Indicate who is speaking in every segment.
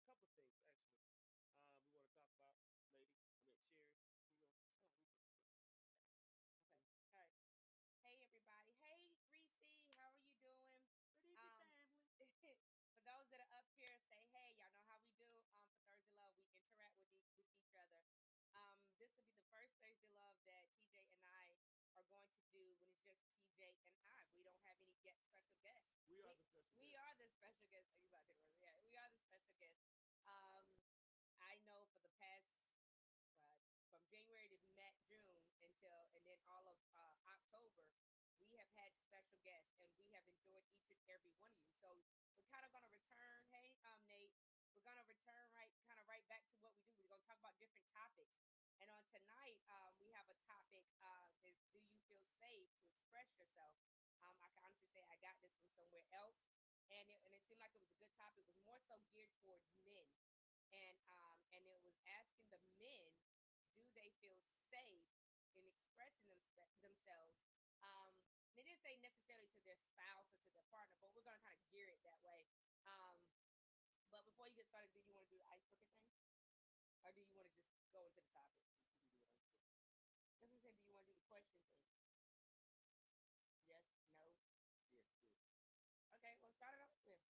Speaker 1: couple things actually. We want to talk about, lady. Sherry.
Speaker 2: Okay. All right. Hey everybody. Hey Reese, how are you doing?
Speaker 1: Good evening,
Speaker 2: Um,
Speaker 1: family.
Speaker 2: for those that are up here, say hey. Y'all know how we do. For Thursday Love, we interact with each other. This will be the first Thursday Love that TJ and I are going to do when it's just TJ and I. We don't have any special guests.
Speaker 1: We are the special
Speaker 2: We
Speaker 1: guest.
Speaker 2: are the special guests. Are you about to? Yeah, we are the special guests. Um, I know for the past from January to June and then all of October, we have had special guests and we have enjoyed each and every one of you. So we're kind of going to return. Hey, Nate, we're going to return right back to what we do. We're going to talk about different topics. And on tonight, we have a topic is do you feel safe to express yourself? I can honestly say I got this from somewhere else, and it seemed like it was a good topic. It was more so geared towards men, and it was asking the men, do they feel safe in expressing themselves? They didn't say necessarily to their spouse or to their partner, but we're going to kind of gear it that way. Um, but before you get started, do you want to do the icebreaker thing, or do you want to just go into the topic? That's what I'm saying. Do you want to do the question thing? Yes, no.
Speaker 1: Yes, good.
Speaker 2: Okay, well, start it up with.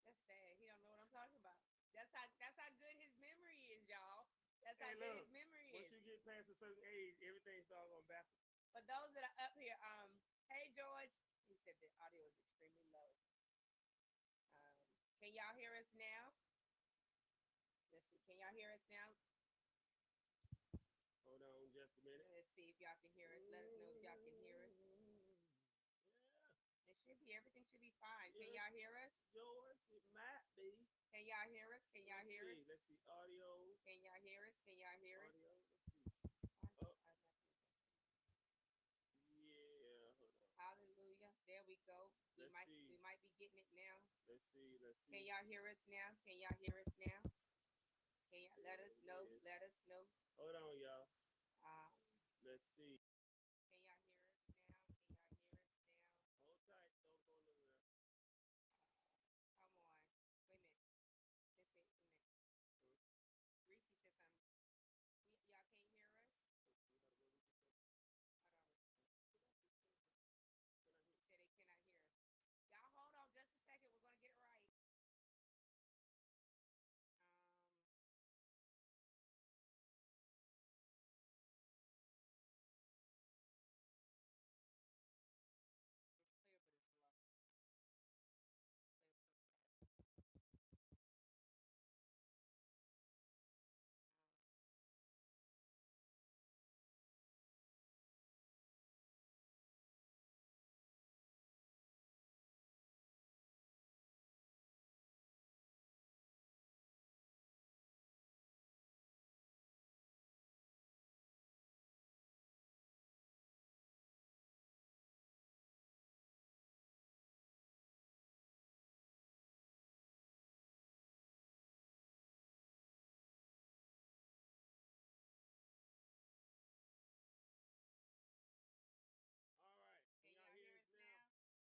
Speaker 2: That's sad. He don't know what I'm talking about. That's how good his memory is, y'all. That's how
Speaker 1: Hey,
Speaker 2: good
Speaker 1: look.
Speaker 2: his memory
Speaker 1: Once
Speaker 2: is.
Speaker 1: you get past a certain age, everything starts going backwards.
Speaker 2: For those that are up here, hey George, he said the audio is extremely low. Um, can y'all hear us now? Let's see. Can y'all hear us now?
Speaker 1: Hold on just a minute.
Speaker 2: Let's see if y'all can hear us. Let us know if y'all can hear us.
Speaker 1: Yeah.
Speaker 2: It should be. Everything should be fine. Can
Speaker 1: Yeah.
Speaker 2: y'all hear us?
Speaker 1: George, it might be.
Speaker 2: Can y'all hear us? Can y'all hear us?
Speaker 1: Let's see. Audio.
Speaker 2: Can y'all hear us? Can y'all hear us?
Speaker 1: Audio. Let's see. Oh. Yeah. Hold on.
Speaker 2: Hallelujah. There we go. We
Speaker 1: Let's
Speaker 2: might
Speaker 1: see.
Speaker 2: we might be getting it now.
Speaker 1: Let's see. Let's see.
Speaker 2: Can y'all hear us now? Can y'all hear us now? Can y'all let us know? Let us know.
Speaker 1: Hold on, y'all.
Speaker 2: Um,
Speaker 1: Let's see.
Speaker 2: can y'all hear us now? Can y'all hear us now?
Speaker 1: Hold tight. Don't go nowhere.
Speaker 2: Come on. Wait a minute. Let's see. Wait a minute. Reese said something. Y'all can't hear us? Hold on. He said they cannot hear us. Y'all hold on just a second. We're gonna get it right. Um, it's clear, but it's low. Clear, so sorry.
Speaker 1: All right.
Speaker 2: Can y'all hear us now?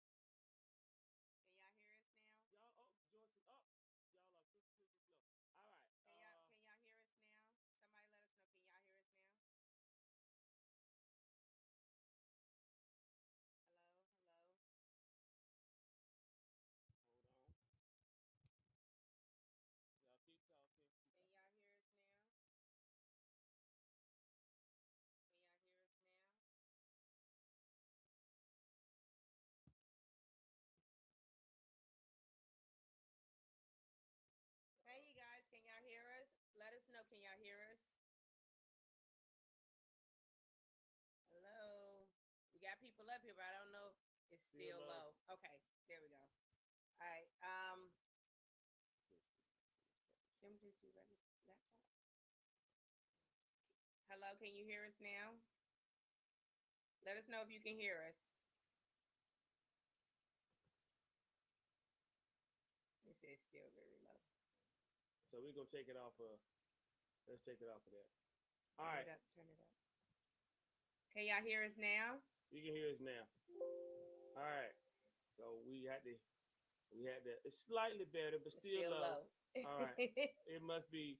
Speaker 2: Can y'all hear us now?
Speaker 1: Y'all, oh, Joyce, up. Y'all are crystal clear. All right.
Speaker 2: Can y'all hear us now? Somebody let us know. Can y'all hear us now? Hello, hello.
Speaker 1: Hold on. Y'all keep talking.
Speaker 2: Can y'all hear us now? Can y'all hear us now? Hey, you guys, can y'all hear us? Let us know. Can y'all hear us? Hello. We got people up here, but I don't know. It's still low. Okay, there we go. All right. Can we just do regular laptop? Hello, can you hear us now? Let us know if you can hear us. It says still very low.
Speaker 1: So we're gonna take it off of. Let's take it off of that.
Speaker 2: All right. Turn it up. Can y'all hear us now?
Speaker 1: You can hear us now. All right. So we had to We had that. It's slightly better, but still low.
Speaker 2: Low.
Speaker 1: All right. It must be.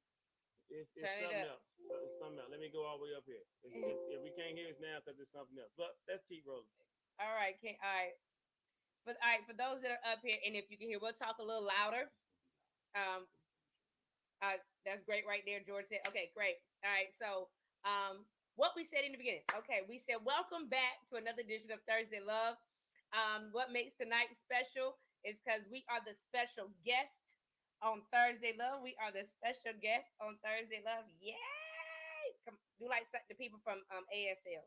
Speaker 1: It's
Speaker 2: Turn it
Speaker 1: something
Speaker 2: up.
Speaker 1: else. It's something else. Let me go all the way up here. If we can't hear us now, because it's something else. But let's keep rolling.
Speaker 2: All right. All right. All right. For those that are up here, and if you can hear, we'll talk a little louder. Um, that's great right there. George said, okay, great. All right. So, what we said in the beginning. Okay, we said welcome back to another edition of Thursday Love. What makes tonight special is because we are the special guest on Thursday Love. We are the special guest on Thursday Love. Yay! Come, do like the people from ASL.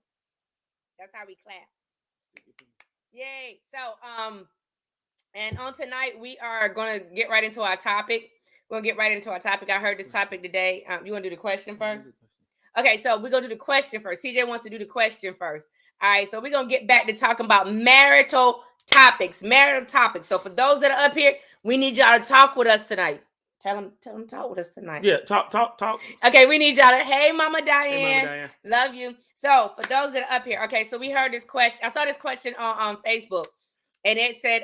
Speaker 2: That's how we clap. Yay! So, and on tonight we are going to get right into our topic. We're gonna get right into our topic. I heard this topic today. You want to do the question first? Okay, so we're gonna do the question first. TJ wants to do the question first. All right, so we're gonna get back to talking about marital topics. Marital topics. So for those that are up here, we need y'all to talk with us tonight. Tell them talk with us tonight.
Speaker 1: Yeah, talk.
Speaker 2: Okay, we need y'all to. Hey, Mama Diane.
Speaker 1: Hey, Mama Diane.
Speaker 2: Love you. So for those that are up here, okay, so we heard this question. I saw this question on Facebook, and it said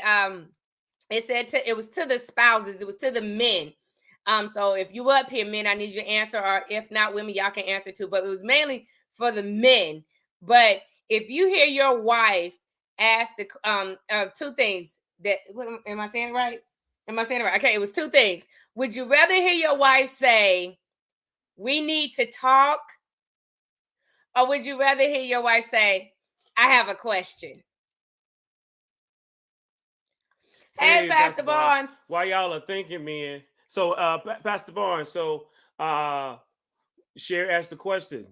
Speaker 2: it was to the spouses. It was to the men. So if you up here, men, I need your answer, or if not, women, y'all can answer too. But it was mainly for the men. But if you hear your wife ask the two things that am I saying it right? Am I saying it right? Okay, it was two things. Would you rather hear your wife say, "We need to talk," or would you rather hear your wife say, "I have a question"? Hey, Pastor Barnes.
Speaker 1: While y'all are thinking, man. So, Pastor Barnes. So, Sherrie asked the question.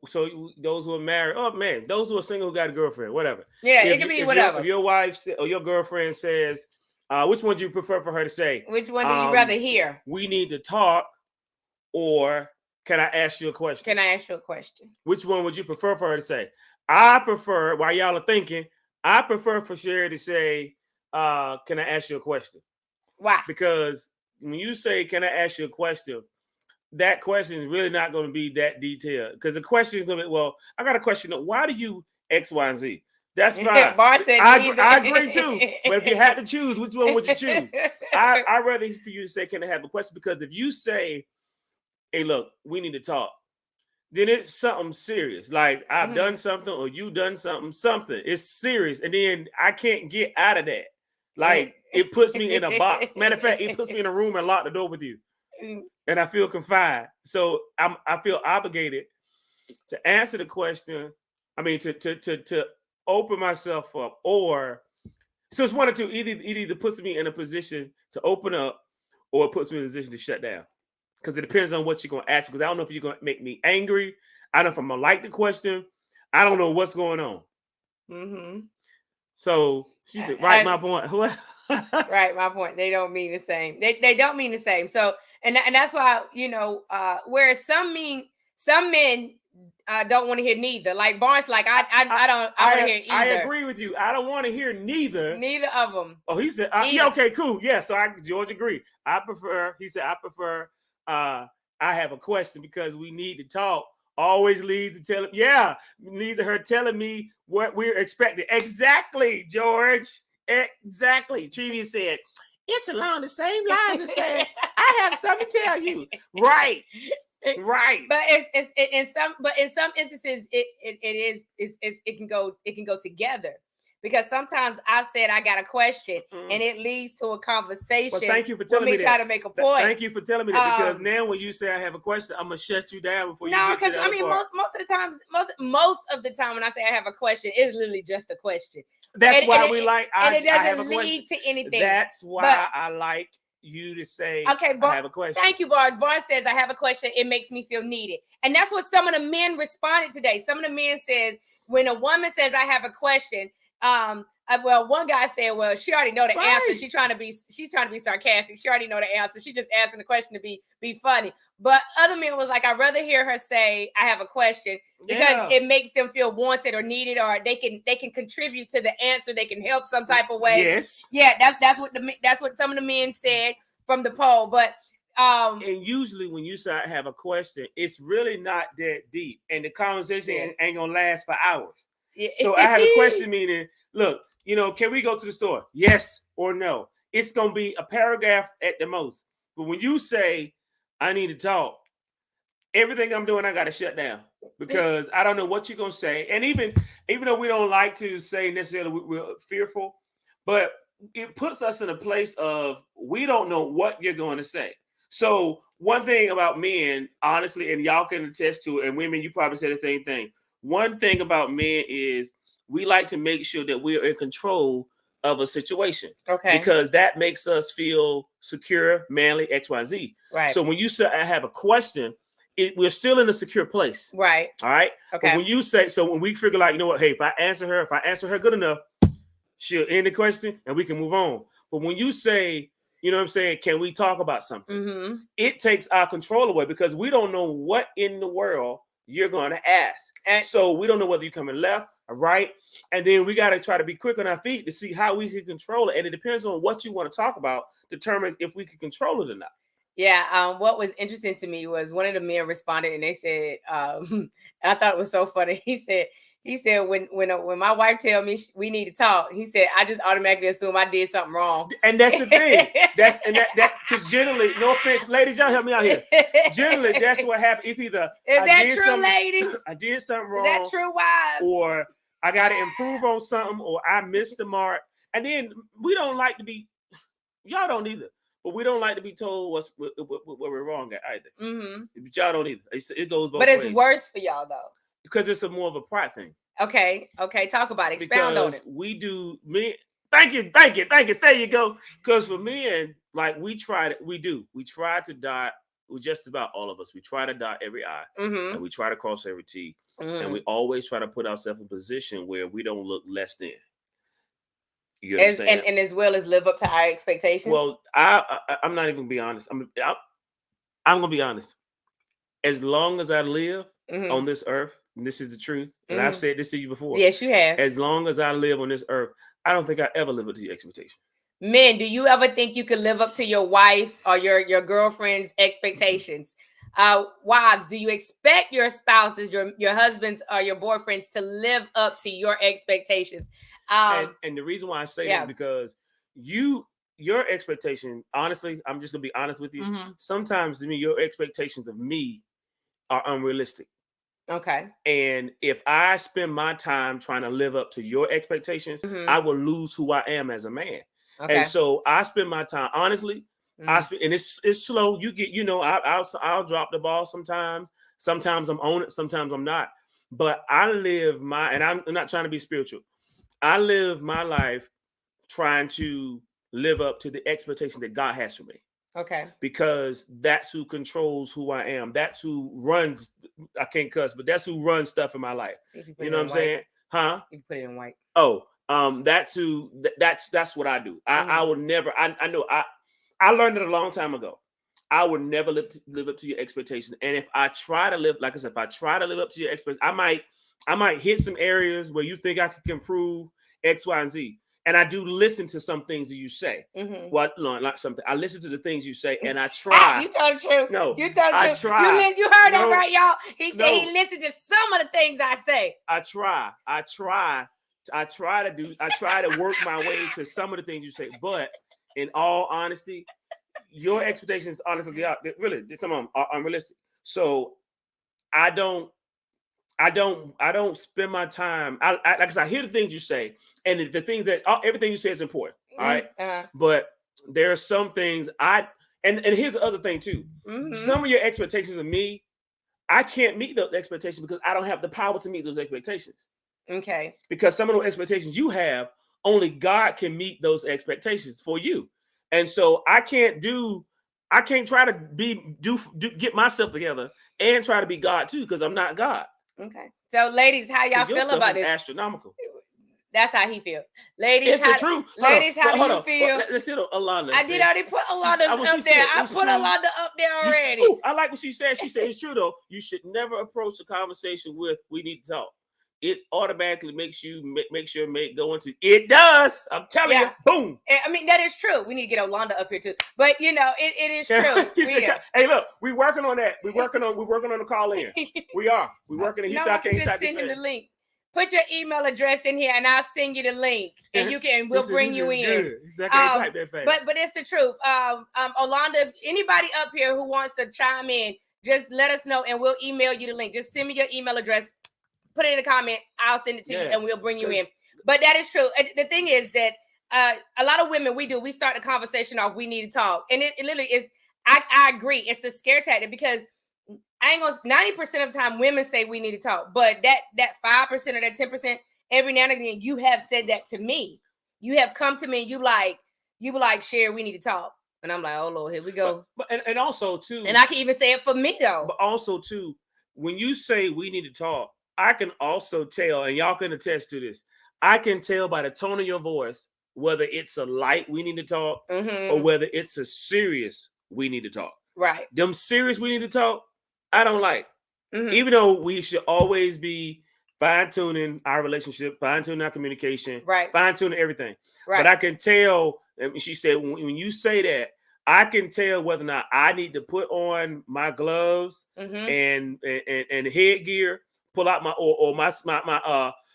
Speaker 1: So those who are married, oh man, those who are single who got a girlfriend, whatever.
Speaker 2: Yeah, it can be whatever.
Speaker 1: If your wife or your girlfriend says, which one do you prefer for her to say?
Speaker 2: Which one do you rather hear?
Speaker 1: We need to talk, or can I ask you a question?
Speaker 2: Can I ask you a question?
Speaker 1: Which one would you prefer for her to say? I prefer, while y'all are thinking, I prefer for Sherrie to say, can I ask you a question?
Speaker 2: Why?
Speaker 1: Because when you say, can I ask you a question, that question is really not going to be that detailed. Because the question is going to be, well, I got a question. Why do you X, Y, and Z? That's fine. I agree too. But if you had to choose, which one would you choose? I'd rather for you to say, can I have a question? Because if you say, hey, look, we need to talk, then it's something serious. Like I've done something or you done something. It's serious. And then I can't get out of that. Like it puts me in a box. Matter of fact, it puts me in a room and lock the door with you. And I feel confined. So I feel obligated to answer the question. I mean, to open myself up, or so it's one or two. Either puts me in a position to open up, or it puts me in a position to shut down. Because it depends on what you're going to ask. Because I don't know if you're going to make me angry. I don't know if I'm going to like the question. I don't know what's going on. Mm-hmm. So she said, right, my point.
Speaker 2: Right, my point. They don't mean the same. They don't mean the same. So, and that's why, whereas some men don't want to hear neither. Like Barnes, like I want to hear either.
Speaker 1: I agree with you. I don't want to hear neither.
Speaker 2: Neither of them.
Speaker 1: Oh, he said, yeah, okay, cool. Yeah, so George agreed. I prefer I have a question because we need to talk. Always leads to tell him, yeah, leads to her telling me what we're expecting. Exactly, George. Exactly. Trivia said, it's along the same lines as saying, I have something to tell you. Right. Right.
Speaker 2: But it's in some instances it can go together. Because sometimes I've said I got a question and it leads to a conversation.
Speaker 1: Well, thank you for telling me that.
Speaker 2: Try to make a point.
Speaker 1: Thank you for telling me that, because now when you say I have a question, I'm gonna shut you down before you get to the other part. No, because
Speaker 2: most of the times, most of the time when I say I have a question, it's literally just a question.
Speaker 1: That's why we like.
Speaker 2: It doesn't lead to anything.
Speaker 1: That's why I like you to say, okay, I have a question.
Speaker 2: Thank you, Barnes. Barnes says, I have a question. It makes me feel needed. And that's what some of the men responded today. Some of the men said, when a woman says, I have a question, well, one guy said, well, she already know the answer. She's trying to be sarcastic. She already know the answer. She just asking the question to be funny. But other men was like, I'd rather hear her say, I have a question, because it makes them feel wanted or needed, or they can contribute to the answer. They can help some type of way.
Speaker 1: Yes.
Speaker 2: Yeah, that's what some of the men said from the poll. But
Speaker 1: and usually when you say I have a question, it's really not that deep, and the conversation ain't gonna last for hours. Yeah. So I have a question, meaning, look, can we go to the store? Yes or no? it's going to be a paragraph at the most. But when you say, I need to talk, everything I'm doing, I got to shut down because I don't know what you're going to say. And even though we don't like to say necessarily we're fearful, but it puts us in a place of we don't know what you're going to say. So one thing about men, honestly, and y'all can attest to it, and women, you probably say the same thing. One thing about men is we like to make sure that we're in control of a situation.
Speaker 2: Okay.
Speaker 1: Because that makes us feel secure, manly, X, Y, Z.
Speaker 2: Right.
Speaker 1: So when you say I have a question, we're still in a secure place.
Speaker 2: Right.
Speaker 1: All right.
Speaker 2: Okay.
Speaker 1: But when you say, so when we figure like, you know what, hey, if I answer her good enough, she'll end the question and we can move on. But when you say, you know what I'm saying, can we talk about something?
Speaker 2: Mm-hmm.
Speaker 1: It takes our control away because we don't know what in the world you're going to ask. And so we don't know whether you're coming left or right. And then we got to try to be quick on our feet to see how we can control it. And it depends on what you want to talk about, determines if we can control it or not.
Speaker 2: Yeah. What was interesting to me was one of the men responded and they said, and I thought it was so funny. He said, when my wife tell me we need to talk, he said, I just automatically assume I did something wrong.
Speaker 1: And that's the thing. That because generally, no offense, ladies, y'all help me out here. Generally, that's what happens. It's either
Speaker 2: is that true, ladies?
Speaker 1: I did something wrong.
Speaker 2: Is that true, wives?
Speaker 1: Or I got to improve on something, or I missed the mark. And then we don't like to be. Y'all don't either. But we don't like to be told what we're wrong at either. Mm-hmm. But y'all don't either. It goes both ways.
Speaker 2: But it's worse for y'all though.
Speaker 1: Because it's more of a pride thing.
Speaker 2: Okay. Talk about it. Expound on it.
Speaker 1: We do men. Thank you. There you go. Because for men, like we try to dot. We just about all of us. We try to dot every I, mm-hmm. and we try to cross every T, mm-hmm. and we always try to put ourselves in a position where we don't look less than. You know what I'm saying?
Speaker 2: And as well as live up to our expectations.
Speaker 1: Well, I'm not even gonna be honest. I'm gonna be honest. As long as I live mm-hmm. on this earth, and this is the truth, and mm-hmm. I've said this to you before.
Speaker 2: Yes, you have.
Speaker 1: As long as I live on this earth, I don't think I ever live up to your expectations.
Speaker 2: Men, do you ever think you could live up to your wife's or your girlfriend's expectations? Wives, do you expect your spouses, your husbands or your boyfriends to live up to your expectations?
Speaker 1: And the reason why I say that is because your expectation, honestly, I'm just gonna be honest with you. Mm-hmm. Sometimes to me, your expectations of me are unrealistic.
Speaker 2: Okay.
Speaker 1: And if I spend my time trying to live up to your expectations, mm-hmm. I will lose who I am as a man. Okay. And so I spend my time honestly. Mm-hmm. And it's slow. You get, I'll drop the ball sometimes. Sometimes I'm on it. Sometimes I'm not. But I live and I'm not trying to be spiritual. I live my life trying to live up to the expectation that God has for me.
Speaker 2: Okay.
Speaker 1: Because that's who controls who I am. That's who runs. I can't cuss, but that's who runs stuff in my life. You know what I'm saying? Huh?
Speaker 2: You put it in white.
Speaker 1: Oh, that's who. That's what I do. Mm-hmm. I would never. I know. I learned it a long time ago. I would never live up to your expectations. And if I try to live, like I said, if I try to live up to your expectations, I might hit some areas where you think I can improve X, Y, and Z. And I do listen to some things that you say. Mm-hmm. Well, no, not something. I listen to the things you say, and I try.
Speaker 2: You told the truth.
Speaker 1: No,
Speaker 2: you told the truth. Try. You heard that right, y'all? He said he listened to some of the things I say.
Speaker 1: I try to work my way to some of the things you say. But in all honesty, your expectations, honestly, really, some of them are unrealistic. So I don't spend my time. Like I said, I hear the things you say, and the things that everything you say is important. All right, but there are some things and here's the other thing too. Mm-hmm. Some of your expectations of me, I can't meet those expectations because I don't have the power to meet those expectations.
Speaker 2: Okay.
Speaker 1: Because some of those expectations you have, only God can meet those expectations for you, and so I can't try to get myself together and try to be God too because I'm not God.
Speaker 2: Okay. So, ladies, how y'all feel about this?
Speaker 1: Astronomical.
Speaker 2: That's how he feels. Ladies,
Speaker 1: it's the truth.
Speaker 2: Ladies, how do you feel?
Speaker 1: Let's see Alana.
Speaker 2: I did already put Alana up there. I put Alana up there already.
Speaker 1: I like what she said. She said it's true though. You should never approach a conversation with "we need to talk." It automatically makes you go into it. Does I'm telling you? Boom.
Speaker 2: I mean that is true. We need to get Alana up here too. But it is true.
Speaker 1: Hey, look, we working on that. We working on the call in. We are. We working. He said I can't
Speaker 2: just send him the link. Put your email address in here, and I'll send you the link, and we'll bring you in.
Speaker 1: Good. I can't type that fast.
Speaker 2: But it's the truth. Olanda, anybody up here who wants to chime in, just let us know, and we'll email you the link. Just send me your email address. Put it in the comment. I'll send it to you, and we'll bring you in. But that is true. The thing is that a lot of women, we start the conversation off. We need to talk, and it literally is. I agree. It's a scare tactic because. I ain't gonna 90% of the time women say we need to talk, but that 5% or that 10%, every now and again, you have said that to me. You have come to me and you be like, Sherrie, we need to talk. And I'm like, oh Lord, here we go.
Speaker 1: But and also too,
Speaker 2: and I can even say it for me though.
Speaker 1: But also too, when you say we need to talk, I can also tell, and y'all can attest to this, I can tell by the tone of your voice whether it's a light we need to talk or whether it's a serious we need to talk.
Speaker 2: Right.
Speaker 1: Them serious we need to talk, I don't like. Even though we should always be fine-tuning our relationship, fine-tuning our communication,
Speaker 2: right,
Speaker 1: fine-tuning everything.
Speaker 2: Right.
Speaker 1: But I can tell, and she said, when you say that, I can tell whether or not I need to put on my gloves and headgear, pull out my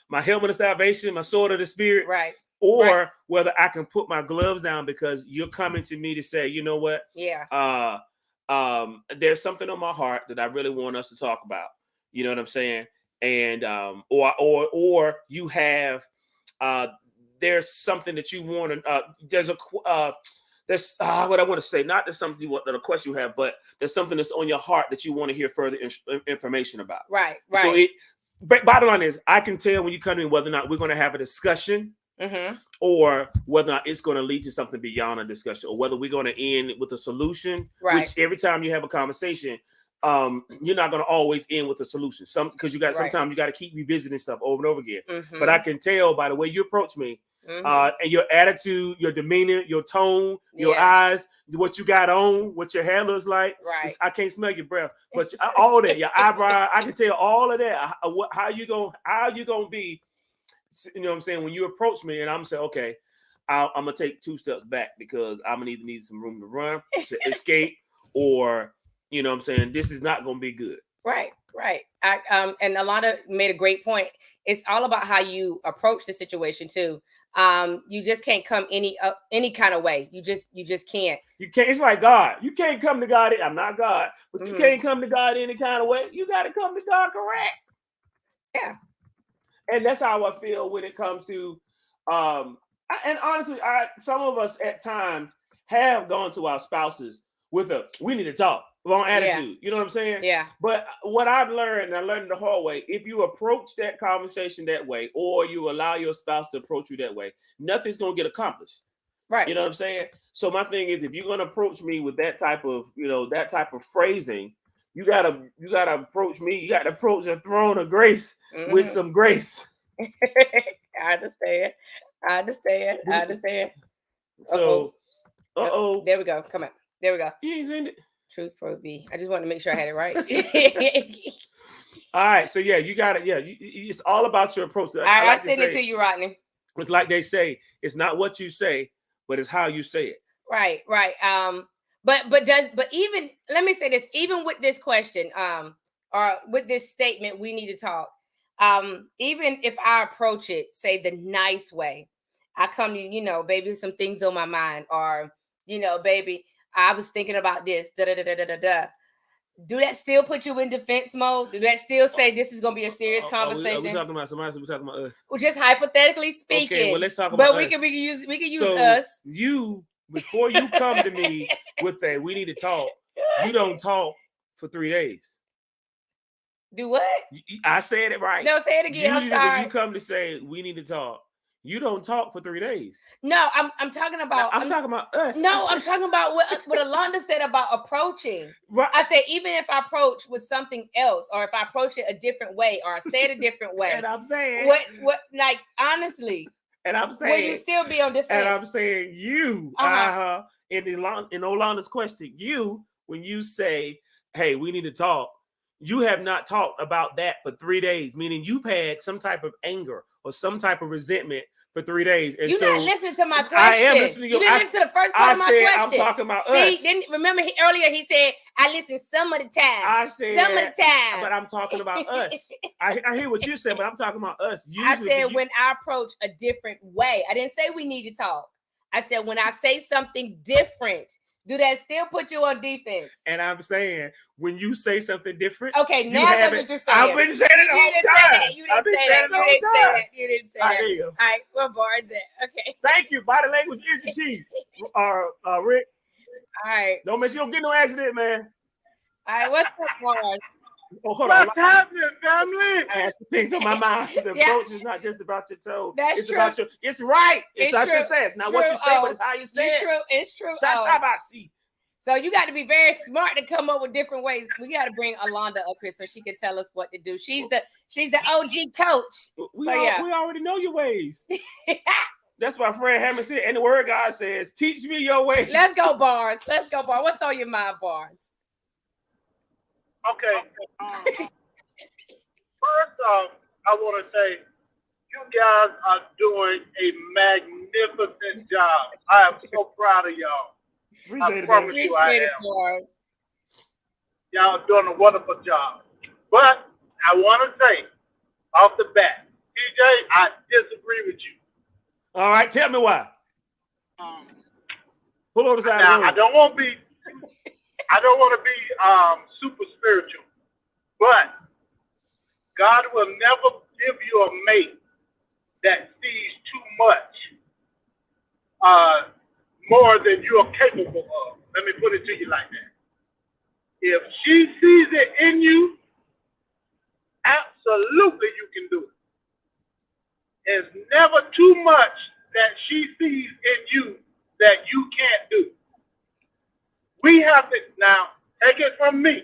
Speaker 1: my helmet of salvation, my sword of the spirit,
Speaker 2: right,
Speaker 1: or whether I can put my gloves down because you're coming to me to say, you know what, there's something on my heart that I really want us to talk about. You know what I'm saying? And or you have there's something that you want to there's what I want to say, not there's something a question you have, but there's something that's on your heart that you want to hear further information about.
Speaker 2: Right.
Speaker 1: So bottom line is, I can tell when you come in whether or not we're going to have a discussion or whether or not it's going to lead to something beyond a discussion, or whether we're going to end with a solution.
Speaker 2: Right.
Speaker 1: Which every time you have a conversation, you're not going to always end with a solution. Because you got sometimes you got to keep revisiting stuff over and over again. But I can tell by the way you approach me, and your attitude, your demeanor, your tone, your eyes, what you got on, what your hair looks like.
Speaker 2: Right.
Speaker 1: I can't smell your breath, but all that, your eyebrow, I can tell all of that. How you gonna be? You know what I'm saying? When you approach me, and I'm saying, okay, I'm gonna take 2 steps back because I'm gonna either need some room to run, to escape, or you know what I'm saying, this is not gonna be good.
Speaker 2: Right. And Alana made a great point. It's all about how you approach the situation too. You just can't come any kind of way. You just can't.
Speaker 1: You can't. It's like God. You can't come to God. I'm not God, but you can't come to God any kind of way. You got to come to God correct.
Speaker 2: Yeah.
Speaker 1: And that's how I feel when it comes to, and honestly, some of us at times have gone to our spouses with we need to talk, wrong attitude. Yeah. You know what I'm saying?
Speaker 2: Yeah.
Speaker 1: But what I've learned, and I learned the hard way, if you approach that conversation that way, or you allow your spouse to approach you that way, nothing's going to get accomplished.
Speaker 2: Right.
Speaker 1: You know what I'm saying? So my thing is, if you're going to approach me with that type of, that type of phrasing, you gotta approach me. You gotta approach the throne of grace with some grace.
Speaker 2: I understand.
Speaker 1: So,
Speaker 2: there we go. Come on. There we go.
Speaker 1: You ain't seen it.
Speaker 2: Truth for B. I just wanted to make sure I had it right.
Speaker 1: All right. So yeah, you got it. Yeah, it's all about your approach.
Speaker 2: I send it to you, Rodney.
Speaker 1: It's like they say, it's not what you say, but it's how you say it.
Speaker 2: Right. But even, let me say this, even with this question, or with this statement, we need to talk. Even if I approach it, say the nice way, I come to you, baby, some things on my mind, or, baby, I was thinking about this, Do that still put you in defense mode? Do that still say this is going to be a serious conversation?
Speaker 1: Are we talking about somebody? We're talking about us.
Speaker 2: Well, just hypothetically speaking.
Speaker 1: Okay, well, let's talk about us.
Speaker 2: But we can use us.
Speaker 1: Before you come to me with we need to talk, you don't talk for 3 days.
Speaker 2: Do what?
Speaker 1: I said it right.
Speaker 2: No, say it again. I'm sorry.
Speaker 1: When you come to say we need to talk, you don't talk for 3 days.
Speaker 2: No, I'm talking about.
Speaker 1: I'm talking about us.
Speaker 2: No, I'm talking about what Alonda said about approaching.
Speaker 1: Right.
Speaker 2: I said even if I approach with something else, or if I approach it a different way, or I say it a different way.
Speaker 1: And I'm saying
Speaker 2: what like honestly.
Speaker 1: And I'm saying,
Speaker 2: will you still be on defense?
Speaker 1: And I'm saying in Olanda's question, when you say, hey, we need to talk, you have not talked about that for 3 days, meaning you've had some type of anger or some type of resentment for 3 days. And
Speaker 2: you're not listening to my question.
Speaker 1: I am listening to you.
Speaker 2: You didn't listen to the first part of my question.
Speaker 1: I'm talking about us.
Speaker 2: Remember earlier he said, I listen some of the time.
Speaker 1: I said
Speaker 2: some of the time.
Speaker 1: But I'm talking about us. I hear what you said, but I'm talking about us.
Speaker 2: Usually, I said when I approach a different way. I didn't say we need to talk. I said when I say something different, do that still put you on defense? And
Speaker 1: I'm saying when you say something different.
Speaker 2: Okay, now that's what you're saying.
Speaker 1: I've been saying it the whole time.
Speaker 2: You didn't say that. You didn't say that. All right, what bar is it? Okay.
Speaker 1: Thank you. Body language is the key. Rick.
Speaker 2: All right.
Speaker 1: Don't make sure you don't get no accident, man.
Speaker 2: All right, what's up, bars?
Speaker 1: Oh, hold on.
Speaker 3: What's happening, family?
Speaker 1: I have some things on my mind. The approach is not just about your toe.
Speaker 2: It's
Speaker 1: true.
Speaker 2: About
Speaker 1: it's right. It's
Speaker 2: true.
Speaker 1: It says. Not what you say, but it's how you say it.
Speaker 2: It's true.
Speaker 1: Shout out I see.
Speaker 2: So you got to be very smart to come up with different ways. We got to bring Alonda up here so she can tell us what to do. She's the OG coach.
Speaker 1: We already know your ways. That's my friend Hammond said. And the word God says, teach me your ways.
Speaker 2: Let's go, Bars. What's on your mind, Bars?
Speaker 3: Okay. First off, I want to say you guys are doing a magnificent job. I am so proud of y'all. I promise you I am. Y'all are doing a wonderful job. But I want to say, off the bat, TJ, I disagree with you.
Speaker 1: All right, tell me why. Pull over the side of the road.
Speaker 3: I don't want to be super spiritual, but God will never give you a mate that sees too much, more than you are capable of. Let me put it to you like that. If she sees it in you, absolutely you can do it. There's never too much that she sees in you that you can't do. We have to, now, take it from me.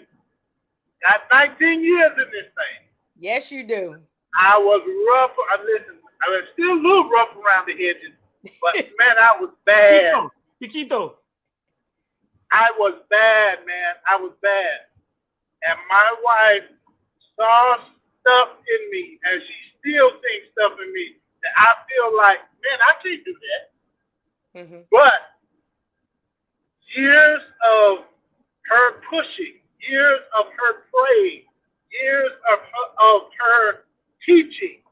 Speaker 3: Got 19 years in this thing.
Speaker 2: Yes, you do.
Speaker 3: I was rough. Listen, I was still a little rough around the edges, but man, I was bad.
Speaker 1: Piquito.
Speaker 3: I was bad, man. I was bad. And my wife saw stuff in me, and she still sees stuff in me that I feel like, man, I can't do that. Mm-hmm. But years of her pushing, years of her praying, years of her teaching,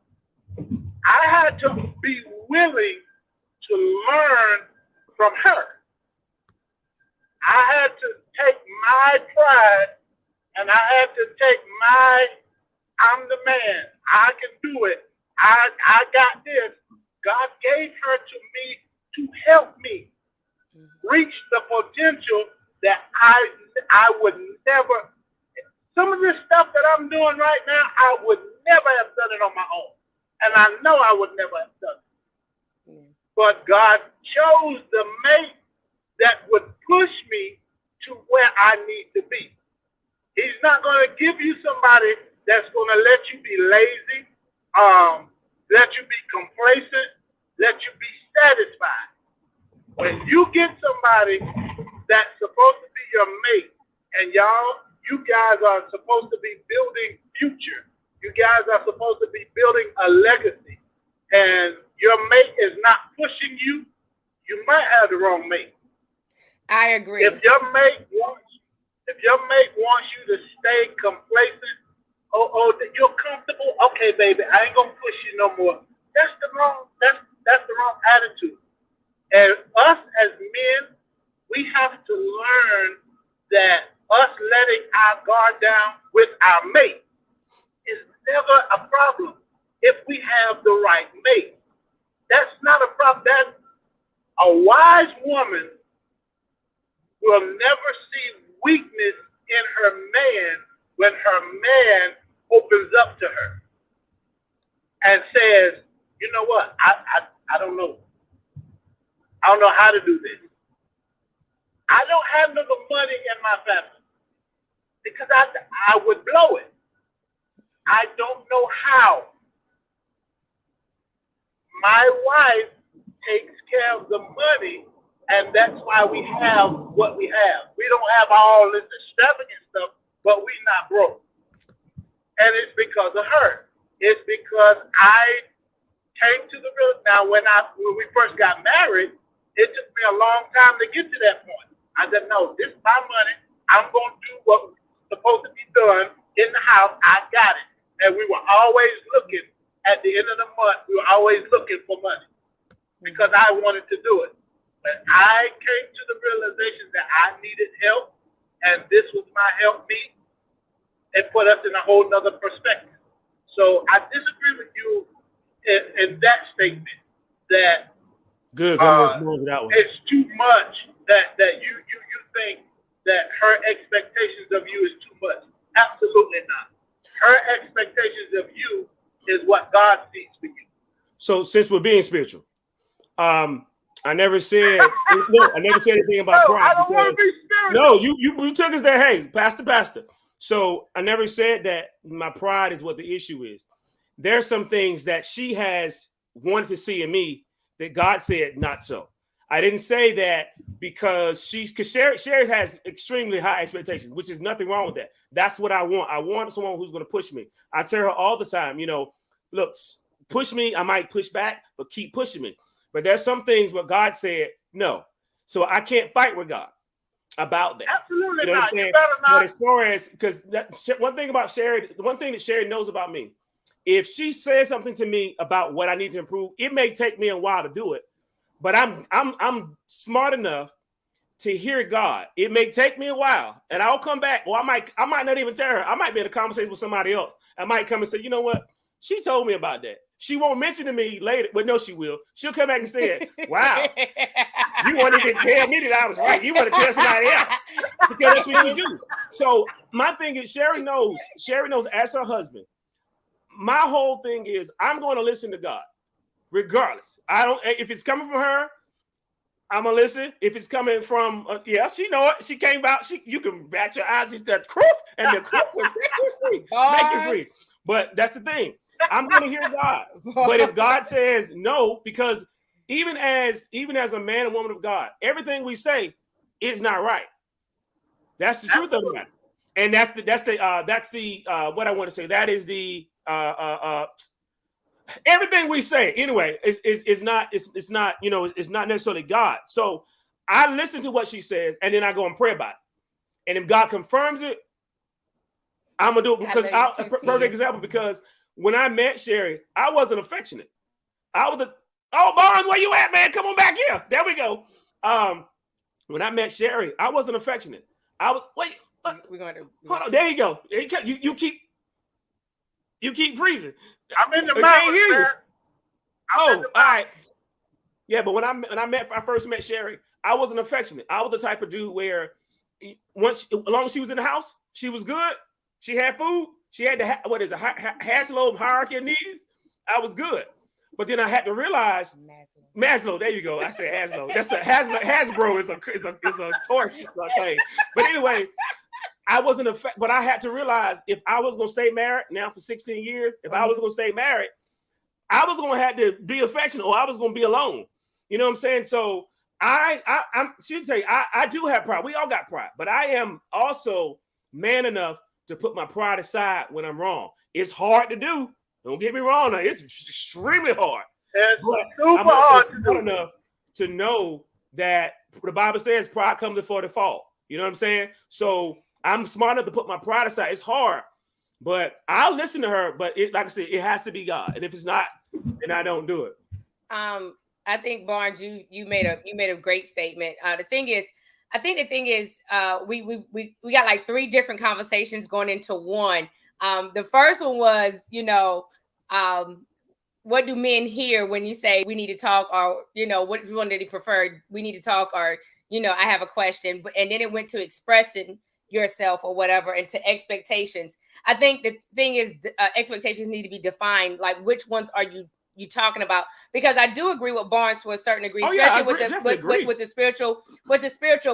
Speaker 3: I had to be willing to learn from her. I had to take my pride and I had to take I'm the man. I can do it. I got this. God gave her to me to help me reach the potential that I would never. Some of this stuff that I'm doing right now, I would never have done it on my own. And I know I would never have done it. But God chose the mate that would push me to where I need to be. He's not going to give you somebody that's going to let you be lazy, let you be complacent, let you be satisfied. When you get somebody that's supposed to be your mate, and you guys are supposed to be building future. You guys are supposed to be building a legacy. And your mate is not pushing you, you might have the wrong mate.
Speaker 2: I agree.
Speaker 3: If your mate wants you to stay complacent, you're comfortable, okay, baby, I ain't gonna push you no more. That's the wrong attitude. And us as men, we have to learn that us letting our guard down with our mate is never a problem if we have the right mate. That's not a problem. That a wise woman will never see weakness in her man when her man opens up to her and says, you know what, I don't know. I don't know how to do this. I don't have no money in my family because I would blow it. I don't know how. My wife takes care of the money, and that's why we have what we have. We don't have all this extravagant stuff, but we're not broke. And it's because of her. It's because I came to the real. Now, when we first got married, it took me a long time to get to that point. I said, no, this is my money. I'm going to do and we were always looking at the end of the month. We were always looking for money because I wanted to do it. But I came to the realization that I needed help, and this was my help me. It put us in a whole nother perspective. So I disagree with you in that statement that
Speaker 1: good. That one.
Speaker 3: It's too much that you think that her expectations of you is too much. Absolutely not. Her expectations of you is what God sees for you.
Speaker 1: So since we're being spiritual, I never said I never said anything about pride.
Speaker 3: I don't want to be spiritual.
Speaker 1: No, you took us there. Hey, pastor. So I never said that my pride is what the issue is. There's some things that she has wanted to see in me that God said not so. I didn't say that because Sherrie has extremely high expectations, which is nothing wrong with that. That's what I want. I want someone who's going to push me. I tell her all the time, look, push me. I might push back, but keep pushing me. But there's some things where God said no. So I can't fight with God about that.
Speaker 3: Absolutely
Speaker 1: you know
Speaker 3: not.
Speaker 1: What I'm saying?
Speaker 3: You better not.
Speaker 1: But as far as, because one thing about Sherrie, the one thing that Sherrie knows about me, if she says something to me about what I need to improve, it may take me a while to do it, but I'm smart enough to hear God. It may take me a while, and I'll come back. Or I might not even tell her. I might be in a conversation with somebody else. I might come and say, you know what? She told me about that. She won't mention to me later, but no, she will. She'll come back and say, wow, you won't even tell me that I was right. You want to tell somebody else because that's what she do. So my thing is, Sherrie knows as her husband, my whole thing is I'm going to listen to God regardless. If it's coming from her, I'm gonna listen. If it's coming from, she know it. She came out. You can bat your eyes. It's the truth, and the truth will set you free, make you free. But that's the thing. I'm gonna hear God. But if God says no, because even as a man and woman of God, everything we say is not right. That's the truth of the matter. And that's the what I want to say. That is the everything we say anyway is not it's not necessarily God. So I listen to what she says and then I go and pray about it. And if God confirms it, I'm gonna do it because a perfect example, because when I met Sherrie, I wasn't affectionate. I was Barnes, where you at, man? Come on back here. There we go. When I met Sherrie, I wasn't affectionate. I was
Speaker 2: we're going to
Speaker 1: hold on. There you go. You keep freezing.
Speaker 3: I'm in the mountains, man.
Speaker 1: All right. Yeah, but when I first met Sherrie, I wasn't affectionate. I was the type of dude where as long as she was in the house, she was good. She had food. She had Maslow hierarchy of needs. I was good. But then I had to realize Maslow. There you go. I said Hasbro. That's Hasbro is a torch thing. But anyway, I wasn't but I had to realize if I was gonna stay married now for 16 years, if I was gonna stay married, I was gonna have to be affectionate or I was gonna be alone. You know what I'm saying? So I do have pride. We all got pride, but I am also man enough to put my pride aside when I'm wrong. It's hard to do. Don't get me wrong. Now, it's extremely hard. But I'm also smart enough to know that the Bible says pride comes before the fall. You know what I'm saying? So I'm smart enough to put my pride aside. It's hard, but I'll listen to her. But like I said, it has to be God. And if it's not, then I don't do it.
Speaker 2: I think Barnes, you made a great statement. The thing is, we got like 3 different conversations going into one. The first one was, what do men hear when you say we need to talk, or what one did he prefer? We need to talk, or I have a question. And then it went to expressing yourself or whatever, and to expectations. I think the thing is, expectations need to be defined. Like, which ones are you talking about? Because I do agree with Barnes to a certain degree, especially with the spiritual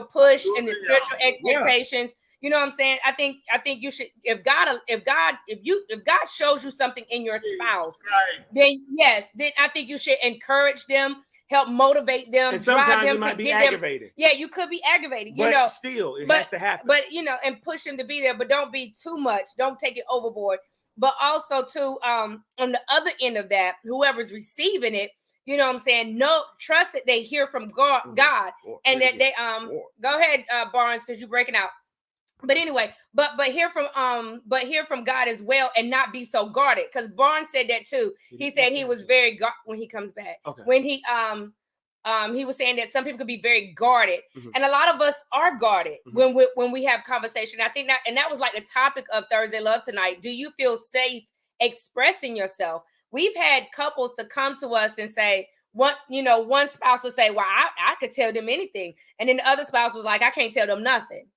Speaker 2: push and the spiritual expectations. Yeah. You know what I'm saying? I think you should, if God shows you something in your spouse, right, then I think you should encourage them, help motivate them,
Speaker 1: and sometimes
Speaker 2: drive them
Speaker 1: you might
Speaker 2: to
Speaker 1: be
Speaker 2: get
Speaker 1: aggravated.
Speaker 2: them. Yeah, you could be aggravated,
Speaker 1: but still it has to happen.
Speaker 2: But and push them to be there, but don't be too much. Don't take it overboard. But also too, on the other end of that, whoever's receiving it, you know what I'm saying? No, trust that they hear from God, and that they go ahead, Barnes, because you're breaking out. But anyway, but hear from God as well, and not be so guarded. Because Barnes said that too. He said he was very when he comes back.
Speaker 1: Okay.
Speaker 2: When he was saying that some people could be very guarded, and a lot of us are guarded when we have conversation. I think that was like the topic of Thursday Love tonight. Do you feel safe expressing yourself? We've had couples to come to us and say, one spouse will say, well, I could tell them anything, and then the other spouse was like, I can't tell them nothing.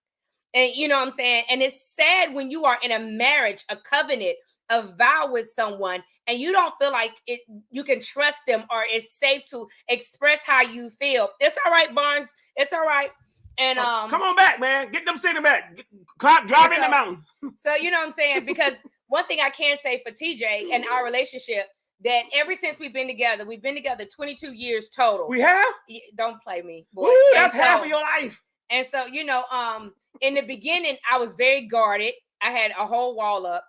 Speaker 2: And you know what I'm saying? And it's sad when you are in a marriage, a covenant, a vow with someone, and you don't feel like you can trust them, or it's safe to express how you feel. It's all right, Barnes. It's all right. And
Speaker 1: come on back, man. Get them sitting back. Drive in the mountain.
Speaker 2: So you know what I'm saying? Because one thing I can say for TJ and our relationship, that ever since we've been together 22 years total.
Speaker 1: We have?
Speaker 2: Don't play me, boy.
Speaker 1: Ooh, that's half of your life.
Speaker 2: And so, in the beginning, I was very guarded. I had a whole wall up.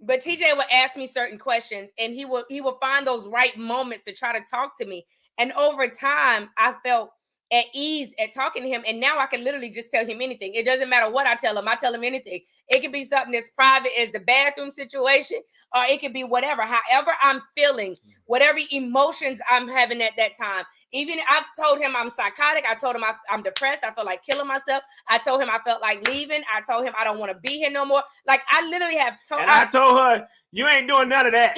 Speaker 2: But TJ would ask me certain questions, and he would find those right moments to try to talk to me. And over time, I felt at ease at talking to him. And now I can literally just tell him anything. It doesn't matter what I tell him. I tell him anything. It could be something as private as the bathroom situation, or it could be whatever. However I'm feeling, whatever emotions I'm having at that time. Even I've told him I'm psychotic. I told him I'm depressed. I feel like killing myself. I told him I felt like leaving. I told him I don't want to be here no more. Like, I literally have told.
Speaker 1: And I told her, you ain't doing none of that.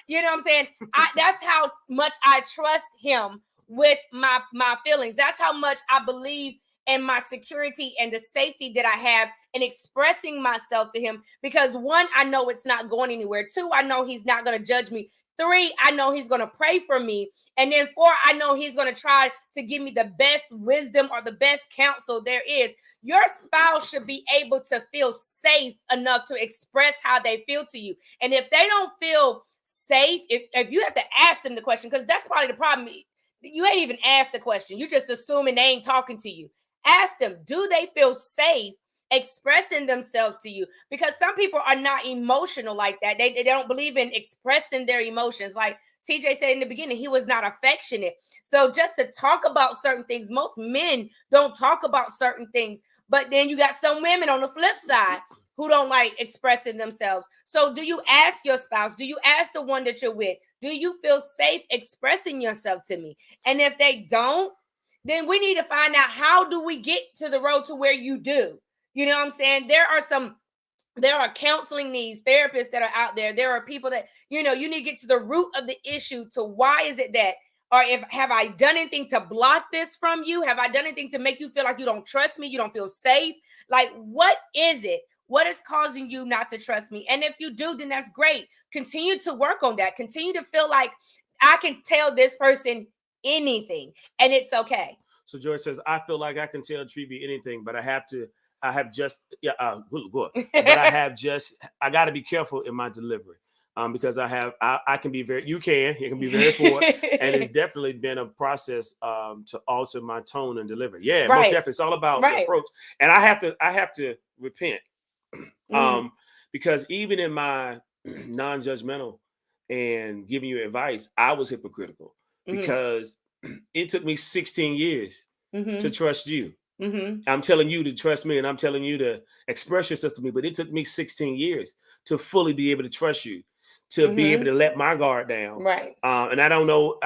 Speaker 2: You know what I'm saying? That's how much I trust him with my feelings. That's how much I believe in my security and the safety that I have in expressing myself to him. Because 1, I know it's not going anywhere. 2, I know he's not going to judge me. 3, I know he's going to pray for me. And then 4, I know he's going to try to give me the best wisdom or the best counsel there is. Your spouse should be able to feel safe enough to express how they feel to you. And if they don't feel safe, if you have to ask them the question, because that's probably the problem. You ain't even asked the question. You just assuming they ain't talking to you. Ask them, do they feel safe expressing themselves to you? Because some people are not emotional like that. They don't believe in expressing their emotions. Like TJ said in the beginning, he was not affectionate. So just to talk about certain things, most men don't talk about certain things. But then you got some women on the flip side who don't like expressing themselves. So do you ask your spouse? Do you ask the one that you're with? Do you feel safe expressing yourself to me? And if they don't, then we need to find out, how do we get to the road to where you do? You know what I'm saying? There are counseling needs, therapists that are out there. There are people that, you need to get to the root of the issue, to why is it that, or have I done anything to block this from you? Have I done anything to make you feel like you don't trust me? You don't feel safe? Like, what is it? What is causing you not to trust me? And if you do, then that's great. Continue to work on that. Continue to feel like I can tell this person anything and it's okay.
Speaker 1: So George says, I feel like I can tell Trevi anything, but I got to be careful in my delivery. Because I can be you can be very forward, and it's definitely been a process to alter my tone and delivery. Yeah, right. Most definitely. It's all about the approach. And I have to repent. Because even in my non-judgmental and giving you advice, I was hypocritical because it took me 16 years to trust you. I'm telling you to trust me, and I'm telling you to express yourself to me, but it took me 16 years to fully be able to trust you, to be able to let my guard down.
Speaker 2: Right.
Speaker 1: And I don't know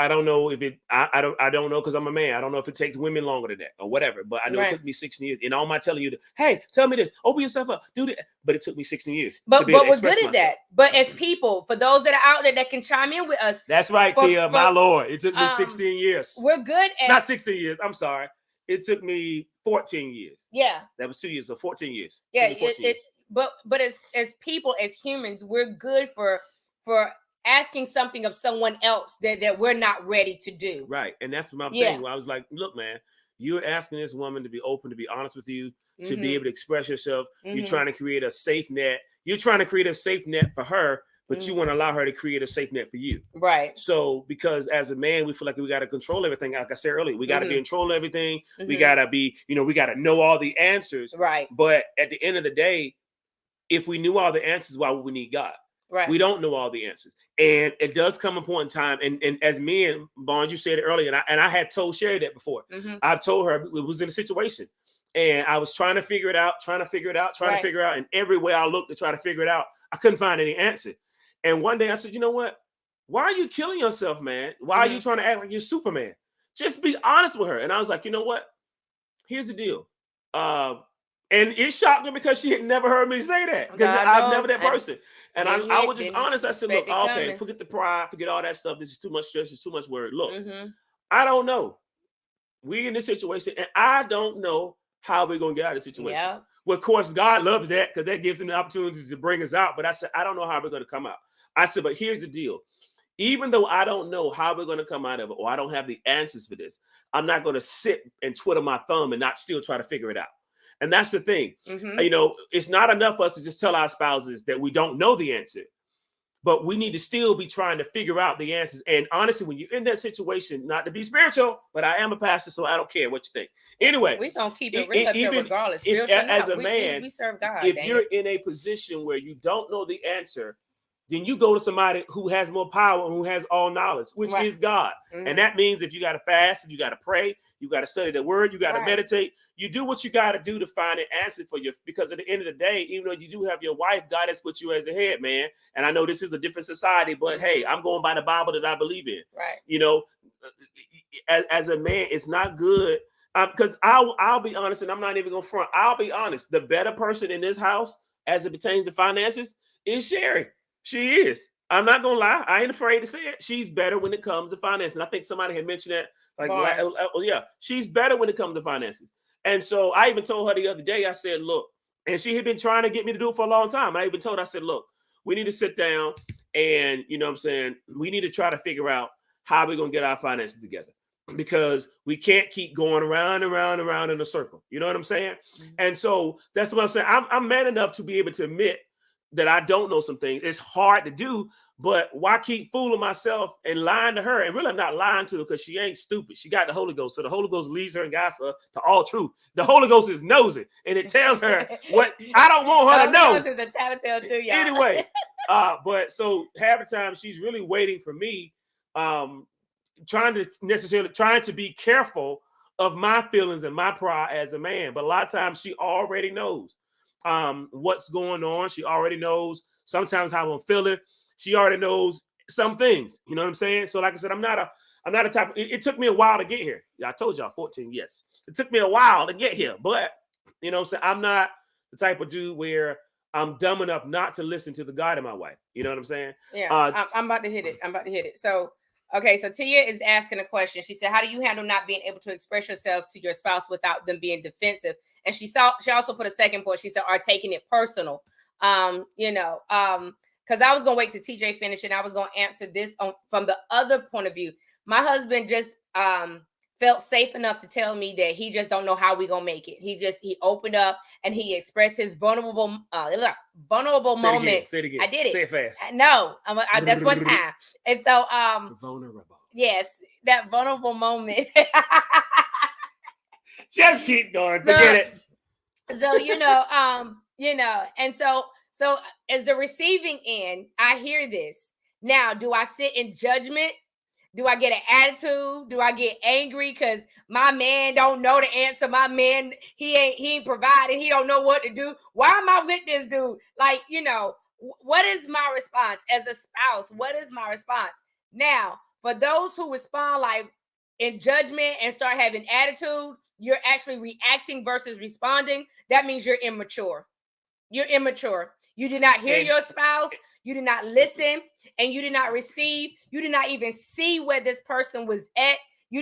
Speaker 1: if it, I don't know, because I'm a man. I don't know if it takes women longer than that or whatever, but I know it took me 16 years. And all my telling you hey, tell me this, open yourself up, do that. But it took me 16 years.
Speaker 2: But we're good at that. But as people, for those that are out there that can chime in with us.
Speaker 1: That's right, Tia, my Lord. It took me 16 years.
Speaker 2: We're good at.
Speaker 1: Not 16 years. I'm sorry. It took me 14 years.
Speaker 2: Yeah.
Speaker 1: That was 2 years, so 14 years.
Speaker 2: Yeah. But as people, as humans, we're good for asking something of someone else that we're not ready to do.
Speaker 1: Right. And that's my thing. Where I was like, look, man, you're asking this woman to be open, to be honest with you, to be able to express yourself. You're trying to create a safe net. You're trying to create a safe net for her, but you want to allow her to create a safe net for you.
Speaker 2: Right.
Speaker 1: So because as a man, we feel like we got to control everything. Like I said earlier, we got to be in control of everything. We got to be, we got to know all the answers.
Speaker 2: Right.
Speaker 1: But at the end of the day, if we knew all the answers, why would we need God?
Speaker 2: Right.
Speaker 1: We don't know all the answers. And it does come a point in time. And as men, Barnes, you said it earlier, and I had told Sherrie that before. I've told her, it was in a situation. And I was trying to figure it out, trying to figure it out. And every way I looked to try to figure it out, I couldn't find any answer. And one day I said, you know what? Why are you killing yourself, man? Why are you trying to act like you're Superman? Just be honest with her. And I was like, you know what? Here's the deal. And it shocked her because she had never heard me say that. Because I've never that person. And I was just honest. I said, look, okay, forget the pride, forget all that stuff. This is too much stress, it's too much worry. Look, I don't know. We're in this situation, and I don't know how we're going to get out of the situation. Yeah. Well, of course, God loves that because that gives him the opportunity to bring us out. But I said, I don't know how we're going to come out. I said, but here's the deal. Even though I don't know how we're going to come out of it, or I don't have the answers for this, I'm not going to sit and twiddle my thumb and not still try to figure it out. And that's the thing. You know, it's not enough for us to just tell our spouses that we don't know the answer. But we need to still be trying to figure out the answers. And honestly, when you're in that situation, not to be spiritual, but I am a pastor, so I don't care what you think. Anyway,
Speaker 2: we're going to keep it real up here regardless.
Speaker 1: As a man,
Speaker 2: we serve God.
Speaker 1: If you're in a position where you don't know the answer, then you go to somebody who has more power and who has all knowledge, which is God. And that means if you got to fast, if you got to pray, you got to study the word, you got to meditate, you do what you got to do to find an answer for you. Because at the end of the day, even though you do have your wife, God has put you as the head, man. And I know this is a different society, but hey, I'm going by the Bible that I believe in. Right. You know, as a man, it's not good. Because I'll be honest, and I'm not even going to front. I'll be honest. The better person in this house, as it pertains to finances, is Sherrie. She is. I'm not going to lie. I ain't afraid to say it. She's better when it comes to finances. And I think somebody had mentioned that. Yeah, she's better when it comes to finances. And so I even told her the other day, I said, look, and she had been trying to get me to do it for a long time. I even told her, I said, look, we need to sit down and, you know what I'm saying, we need to try to figure out how we're going to get our finances together, because we can't keep going around and around and around in a circle. You know what I'm saying? And so that's what I'm saying. I'm man enough to be able to admit that I don't know some things. It's hard to do, but why keep fooling myself and lying to her? And really, I'm not lying to her because she ain't stupid. She got the Holy Ghost. So the Holy Ghost leads her and guides her to all truth. The Holy Ghost is nosy, and it tells her what I don't want her to know.
Speaker 2: Holy Ghost is a tattletale too, y'all.
Speaker 1: Anyway, but so half the time she's really waiting for me, trying to be careful of my feelings and my pride as a man. But a lot of times she already knows what's going on. She already knows sometimes how I'm feeling. She already knows some things. You know what I'm saying? So like I said, I'm not a type. It took me a while to get here. I told y'all 14. Yes, it took me a while to get here, but you know what I'm saying? I'm not the type of dude where I'm dumb enough not to listen to the God in my wife. You know what I'm saying?
Speaker 2: Yeah, I'm about to hit it. So, okay, so Tia is asking a question. She said, how do you handle not being able to express yourself to your spouse without them being defensive? And she also put a second point. She said, are taking it personal. Because I was going to wait till TJ finish and I was going to answer this from the other point of view. My husband just felt safe enough to tell me that he just don't know how we going to make it. He opened up and he expressed his vulnerable moments.
Speaker 1: Say it again.
Speaker 2: I did it.
Speaker 1: Say it fast.
Speaker 2: No, that's one time. And so,
Speaker 1: vulnerable.
Speaker 2: Yes, that vulnerable moment.
Speaker 1: Just keep going. Forget it.
Speaker 2: So, and so as the receiving end, I hear this. Now, do I sit in judgment? Do I get an attitude? Do I get angry because my man don't know the answer? My man, he ain't providing. He don't know what to do. Why am I with this dude? Like, what is my response as a spouse? What is my response? Now, for those who respond like in judgment and start having attitude, you're actually reacting versus responding. That means you're immature. You're immature. You did not hear your spouse. You did not listen, and you did not receive. You did not even see where this person was at. You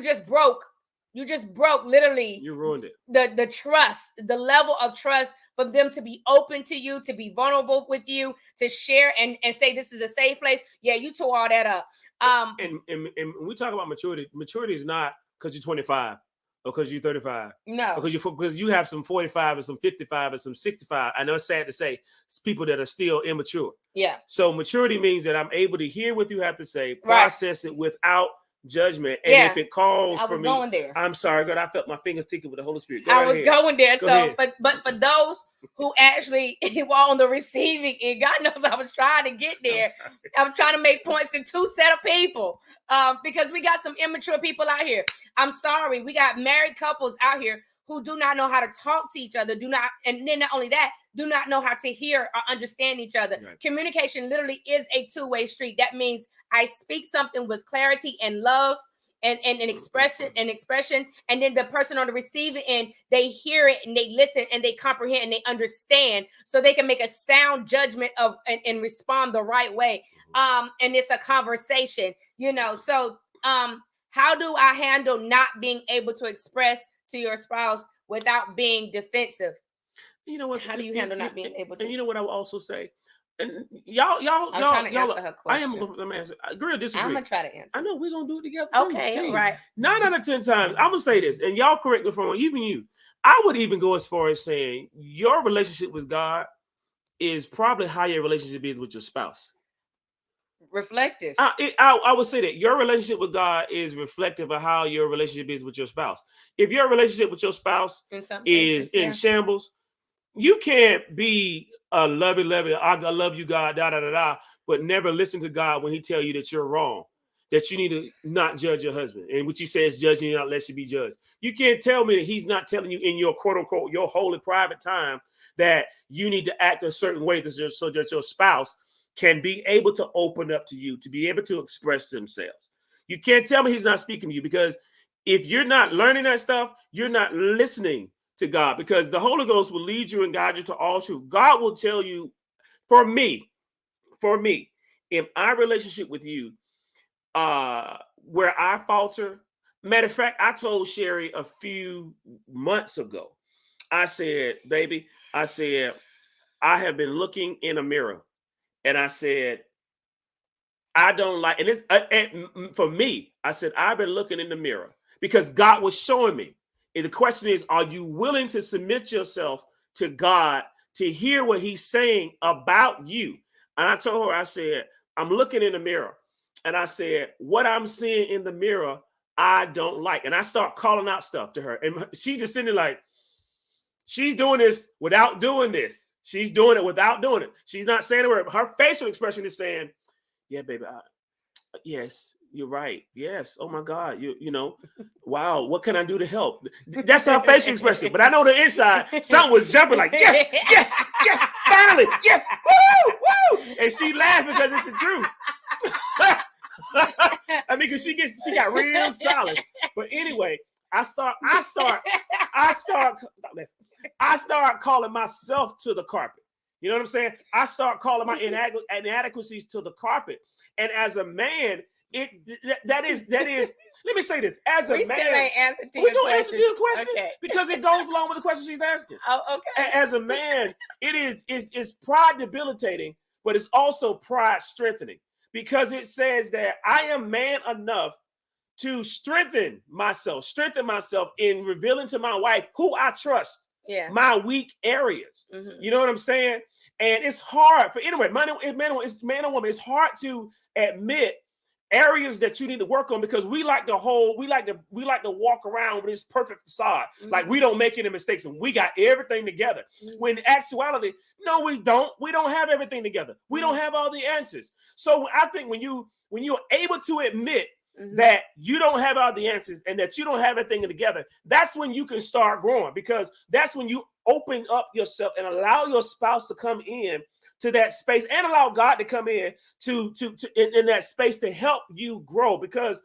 Speaker 2: just broke. You just broke, literally.
Speaker 1: You ruined it.
Speaker 2: The trust, the level of trust for them to be open to you, to be vulnerable with you, to share and say this is a safe place. Yeah, you tore all that up.
Speaker 1: And when we talk about maturity is not because you're 25 or because you're 35.
Speaker 2: No.
Speaker 1: Because you have some 45 and some 55 and some 65. I know it's sad to say, it's people that are still immature.
Speaker 2: Yeah.
Speaker 1: So maturity means that I'm able to hear what you have to say, process it without judgment. And if it calls for me,
Speaker 2: going there.
Speaker 1: I'm sorry, God, I felt my fingers ticking with the Holy Spirit.
Speaker 2: I was going there. So, but for those who actually were on the receiving end, God knows I was trying to get there. I'm trying to make points to two set of people because we got some immature people out here. I'm sorry. We got married couples out here who do not know how to talk to each other, and then not only that, do not know how to hear or understand each other. Right. Communication literally is a two-way street. That means I speak something with clarity and love and expression, and then the person on the receiving end, they hear it and they listen and they comprehend and they understand, so they can make a sound judgment of and respond the right way. And it's a conversation, So how do I handle not being able to express to your spouse without being defensive?
Speaker 1: You know what?
Speaker 2: How do you handle not being able to?
Speaker 1: And you know what I will also say? And y'all,
Speaker 2: trying to answer her question.
Speaker 1: I am going to answer. Agree or disagree?
Speaker 2: I'm going to try to answer.
Speaker 1: I know we're going to do it together.
Speaker 2: Okay, right.
Speaker 1: 9 out of 10 times, I'm going to say this, and y'all correct me from even you. I would even go as far as saying your relationship with God is probably how your relationship is with your spouse.
Speaker 2: Reflective.
Speaker 1: I would say that your relationship with God is reflective of how your relationship is with your spouse. If your relationship with your spouse is in shambles, you can't be a lovey, I love you, God, but never listen to God when he tell you that you're wrong, that you need to not judge your husband. And which he says, judge you not lest you be judged. You can't tell me that he's not telling you in your quote unquote, your holy private time that you need to act a certain way so that your spouse can be able to open up to you, to be able to express themselves. You can't tell me he's not speaking to you, because if you're not learning that stuff, you're not listening to God, because the Holy Ghost will lead you and guide you to all truth. God will tell you, for me, in our relationship with you, where I falter. Matter of fact, I told Sherrie a few months ago, I said, baby, I have been looking in a mirror. And I said, I don't like, and it's and for me, I said, I've been looking in the mirror because God was showing me. And the question is, are you willing to submit yourself to God to hear what he's saying about you? And I told her, I said, I'm looking in the mirror. And I said, what I'm seeing in the mirror, I don't like. And I start calling out stuff to her. And she just sitting there like, she's doing this without doing this. She's doing it without doing it. She's not saying a word. Her facial expression is saying, yeah, baby, yes, you're right. Yes. Oh my God. You know, wow. What can I do to help? That's her facial expression. But I know the inside, something was jumping like, yes, yes, yes, finally, yes, woo, woo. And she laughed because it's the truth. I mean, because she got real solid. But anyway, I start calling myself to the carpet. You know what I'm saying? I start calling my inadequacies to the carpet. And as a man, that is. Let me say this: as a man,
Speaker 2: still ain't answered to
Speaker 1: we're
Speaker 2: your
Speaker 1: gonna answer to your question,
Speaker 2: okay,
Speaker 1: because it goes along with the question she's asking.
Speaker 2: Oh, okay.
Speaker 1: As a man, it's pride debilitating, but it's also pride strengthening, because it says that I am man enough to strengthen myself in revealing to my wife who I trust.
Speaker 2: Yeah.
Speaker 1: My weak areas.
Speaker 2: Mm-hmm.
Speaker 1: You know what I'm saying? And it's hard for anyway, man or woman, it's hard to admit areas that you need to work on, because we like to walk around with this perfect facade. Mm-hmm. Like we don't make any mistakes and we got everything together. Mm-hmm. When in actuality, no, we don't. We don't have everything together. We don't have all the answers. So I think when you're able to admit that you don't have all the answers and that you don't have everything together, that's when you can start growing, because that's when you open up yourself and allow your spouse to come in to that space and allow God to come in to in that space to help you grow, because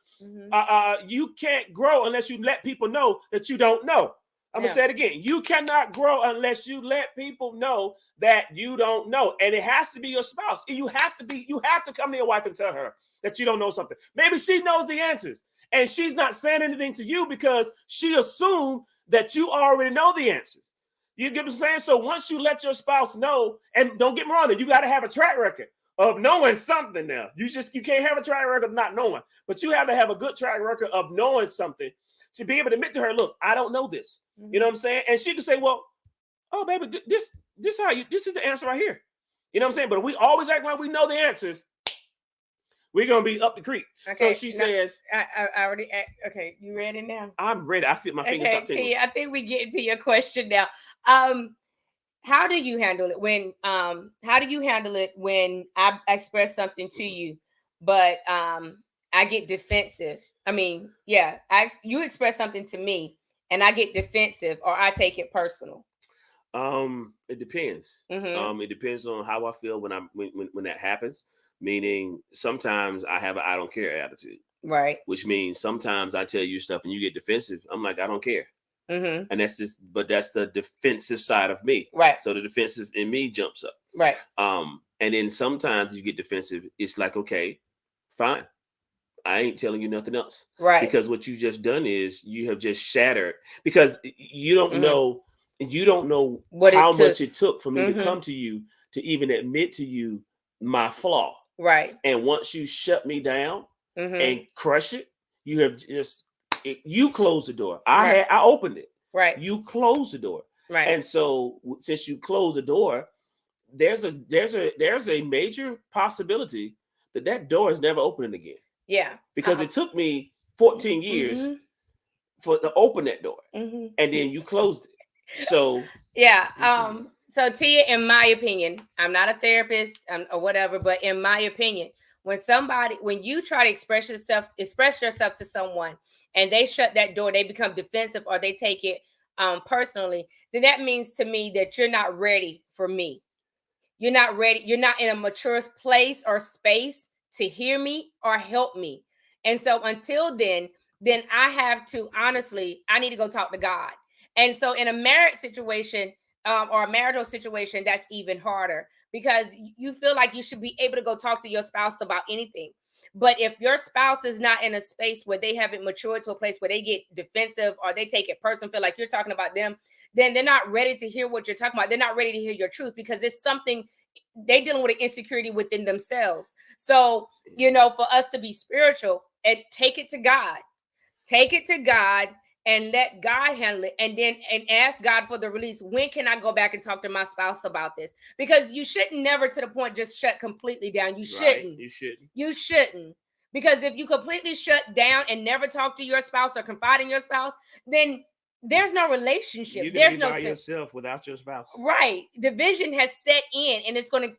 Speaker 1: you can't grow unless you let people know that you don't know. I'm gonna say it again. You cannot grow unless you let people know that you don't know. And it has to be your spouse. You have to come to your wife and tell her that you don't know something. Maybe she knows the answers and she's not saying anything to you because she assumed that you already know the answers. You get what I'm saying? So once you let your spouse know, and don't get me wrong, you got to have a track record of knowing something now. You can't have a track record of not knowing, but you have to have a good track record of knowing something to be able to admit to her, look, I don't know this. You know what I'm saying? And she can say, well, oh, baby, this is the answer right here. You know what I'm saying? But if we always act like we know the answers, We're gonna be up the creek. Okay, so she says,
Speaker 2: I already. Okay, you ready now?
Speaker 1: I'm ready. I feel my fingers stop tingling.
Speaker 2: Tia, I think we get into your question now. How do you handle it when? How do you handle it when I express something to you, but I get defensive? I mean, yeah, you express something to me, and I get defensive, or I take it personal.
Speaker 1: It depends. It depends on how I feel when that happens. Meaning, sometimes I have an I don't care attitude,
Speaker 2: right?
Speaker 1: Which means sometimes I tell you stuff and you get defensive. I'm like, I don't care, and that's the defensive side of me,
Speaker 2: right?
Speaker 1: So the defensive in me jumps up,
Speaker 2: right?
Speaker 1: And then sometimes you get defensive. It's like, okay, fine. I ain't telling you nothing else,
Speaker 2: right?
Speaker 1: Because what you just done is you have just shattered. Because you don't know. You don't know how much it took for me to come to you to even admit to you my flaw.
Speaker 2: Right.
Speaker 1: And once you shut me down and crush it, you have you closed the door. I opened it.
Speaker 2: Right.
Speaker 1: You closed the door.
Speaker 2: Right.
Speaker 1: And so since you closed the door, there's a major possibility that door is never opening again.
Speaker 2: Yeah.
Speaker 1: Because it took me 14 years to open that door. And then you closed it. So
Speaker 2: yeah. So Tia, in my opinion, I'm not a therapist or whatever, but in my opinion, when you try to express yourself to someone and they shut that door, they become defensive or they take it personally, then that means to me that you're not ready for me. You're not ready. You're not in a mature place or space to hear me or help me. And so until then I have to, honestly, I need to go talk to God. And so in a marriage situation or a marital situation, that's even harder because you feel like you should be able to go talk to your spouse about anything. But if your spouse is not in a space where they haven't matured to a place where they get defensive or they take it personal, feel like you're talking about them, then they're not ready to hear what you're talking about. They're not ready to hear your truth because it's something they're dealing with, an insecurity within themselves. So, for us to be spiritual and take it to God and let God handle it, and ask God for the release. When can I go back and talk to my spouse about this? Because you shouldn't never to the point just shut completely down. You shouldn't. You shouldn't. Because if you completely shut down and never talk to your spouse or confide in your spouse, then there's no relationship. There's no
Speaker 1: yourself without your spouse.
Speaker 2: Right. Division has set in and it's gonna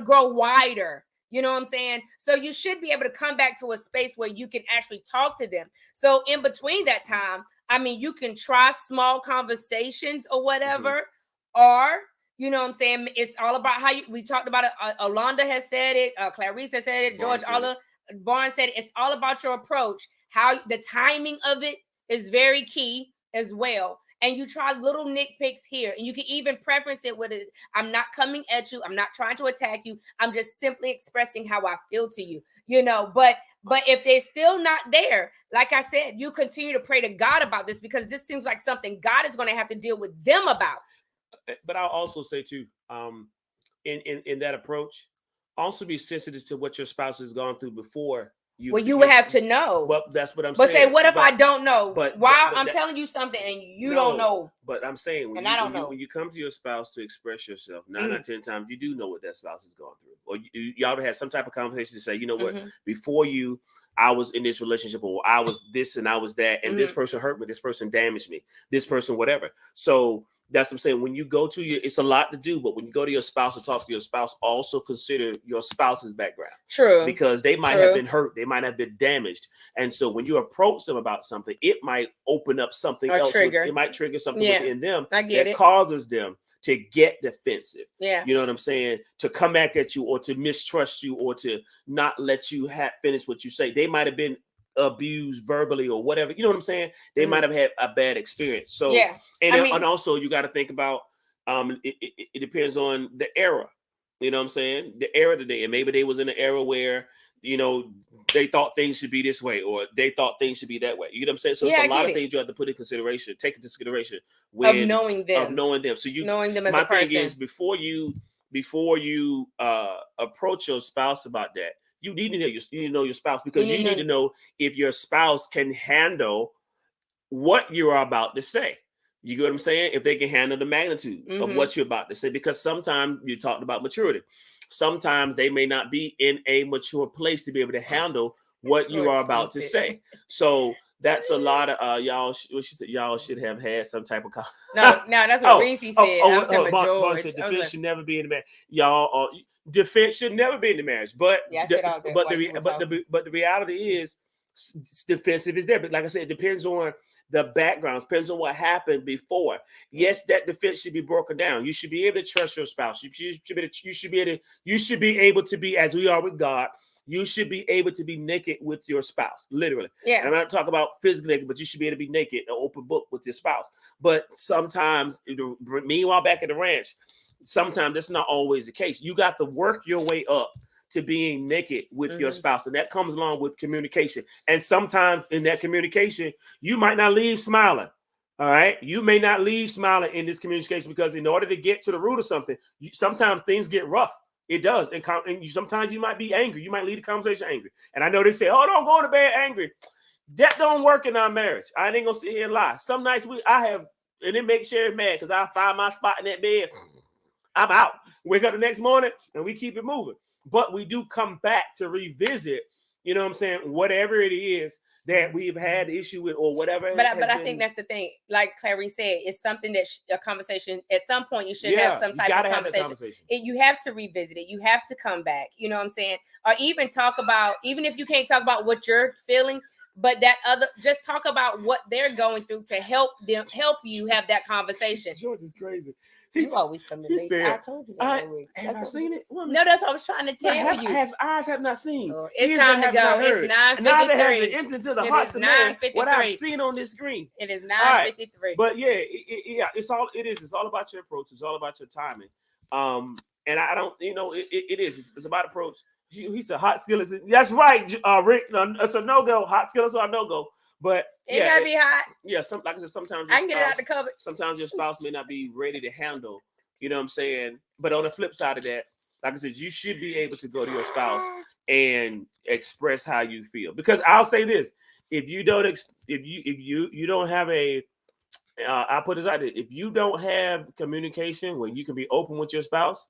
Speaker 2: grow wider. You know what I'm saying? So you should be able to come back to a space where you can actually talk to them. So in between that time, I mean, you can try small conversations or whatever, or, you know what I'm saying? It's all about how we talked about it. Alonda has said it. Clarice has said it. George Oliver Barnes said it. It's all about your approach. How the timing of it is very key as well. And you try little nitpicks here, and you can even preference it with it. I'm not coming at you. I'm not trying to attack you. I'm just simply expressing how I feel to you, but if they're still not there, like I said, you continue to pray to God about this because this seems like something God is going to have to deal with them about.
Speaker 1: But I'll also say too, in that approach, also be sensitive to what your spouse has gone through before.
Speaker 2: You would have to know.
Speaker 1: Well, that's what I'm
Speaker 2: saying. But say, what if I don't know? I'm telling you something and you don't know?
Speaker 1: But I'm saying,
Speaker 2: I don't know.
Speaker 1: When you come to your spouse to express yourself, 9 out of 10 times you do know what that spouse has gone through, or you ought to have some type of conversation to say, you know what, before you, I was in this relationship, or I was this and I was that, and this person hurt me, this person damaged me, this person whatever. So that's what I'm saying. When you go to it's a lot to do, but when you go to your spouse or talk to your spouse, also consider your spouse's background.
Speaker 2: True.
Speaker 1: Because they might have been hurt. They might have been damaged. And so when you approach them about something, it might open up something else. It might trigger something within them that causes them to get defensive.
Speaker 2: Yeah.
Speaker 1: You know what I'm saying? To come back at you or to mistrust you or to not let you finish what you say. They might have been abused verbally or whatever, you know what I'm saying? They might have had a bad experience. So and also you got to think about it depends on the era, you know what I'm saying? The era today, and maybe they was in an era where they thought things should be this way or they thought things should be that way, you know what I'm saying? So it's a lot of things you have to take into consideration when
Speaker 2: of knowing them.
Speaker 1: So you
Speaker 2: knowing them as a person.
Speaker 1: My thing is before you approach your spouse about that, you need to know your spouse, because you need to know if your spouse can handle what you're about to say. You get what I'm saying? If they can handle the magnitude of what you're about to say, because sometimes you talked about maturity. sometimes they may not be in a mature place to be able to handle what you are about to say. So that's a lot of y'all. Y'all should have had some type of.
Speaker 2: No, that's what Reese said. I was saying George.
Speaker 1: Said defense should never be in the marriage. Y'all, defense should never be in the marriage. But the reality is, defensive is there. But like I said, it depends on the background, depends on what happened before. Yes, that defense should be broken down. You should be able to trust your spouse. You should be able to be, as we are with God. You should be able to be naked with your spouse, literally.
Speaker 2: Yeah.
Speaker 1: And I'm not talking about physically naked, but you should be able to be naked, an open book with your spouse. But sometimes, meanwhile, back at the ranch, sometimes that's not always the case. You got to work your way up to being naked with your spouse. And that comes along with communication. And sometimes in that communication, you might not leave smiling. All right. You may not leave smiling in this communication because in order to get to the root of something, sometimes things get rough. It does. And sometimes you might be angry. You might lead the conversation angry. And I know they say, oh, don't go to bed angry. That don't work in our marriage. I ain't going to sit here and lie. Some nights and it makes Sherrie mad because I find my spot in that bed. I'm out. Wake up the next morning and we keep it moving. But we do come back to revisit, you know what I'm saying, whatever it is that we've had issue with or whatever.
Speaker 2: But I think that's the thing. Like Clarice said, it's something that a conversation, at some point you should have some type of conversation. You have to revisit it. You have to come back. You know what I'm saying? Or even talk about, even if you can't talk about what you're feeling, but just talk about what they're going through to help you have that conversation.
Speaker 1: George is crazy.
Speaker 2: You always come to me. I told you that.
Speaker 1: Have I seen it?
Speaker 2: No, that's what I was trying to tell you.
Speaker 1: Eyes have not seen.
Speaker 2: It's time to go. It's 9:53.
Speaker 1: Neither has it entered to the hearts of man what I've seen on this screen.
Speaker 2: It is 9:53.
Speaker 1: But yeah, it's all about your approach. It's all about your timing. And I don't, it is. It's about approach. He said hot skillets. That's right, Rick. It's a no-go. Hot skillets are a no-go. But
Speaker 2: it gotta be hot.
Speaker 1: Yeah, like I said, sometimes
Speaker 2: I can get it out the cupboard.
Speaker 1: Sometimes your spouse may not be ready to handle, you know what I'm saying? But on the flip side of that, like I said, you should be able to go to your spouse and express how you feel. Because I'll say this: if you don't have I'll put this out there. If you don't have communication where you can be open with your spouse,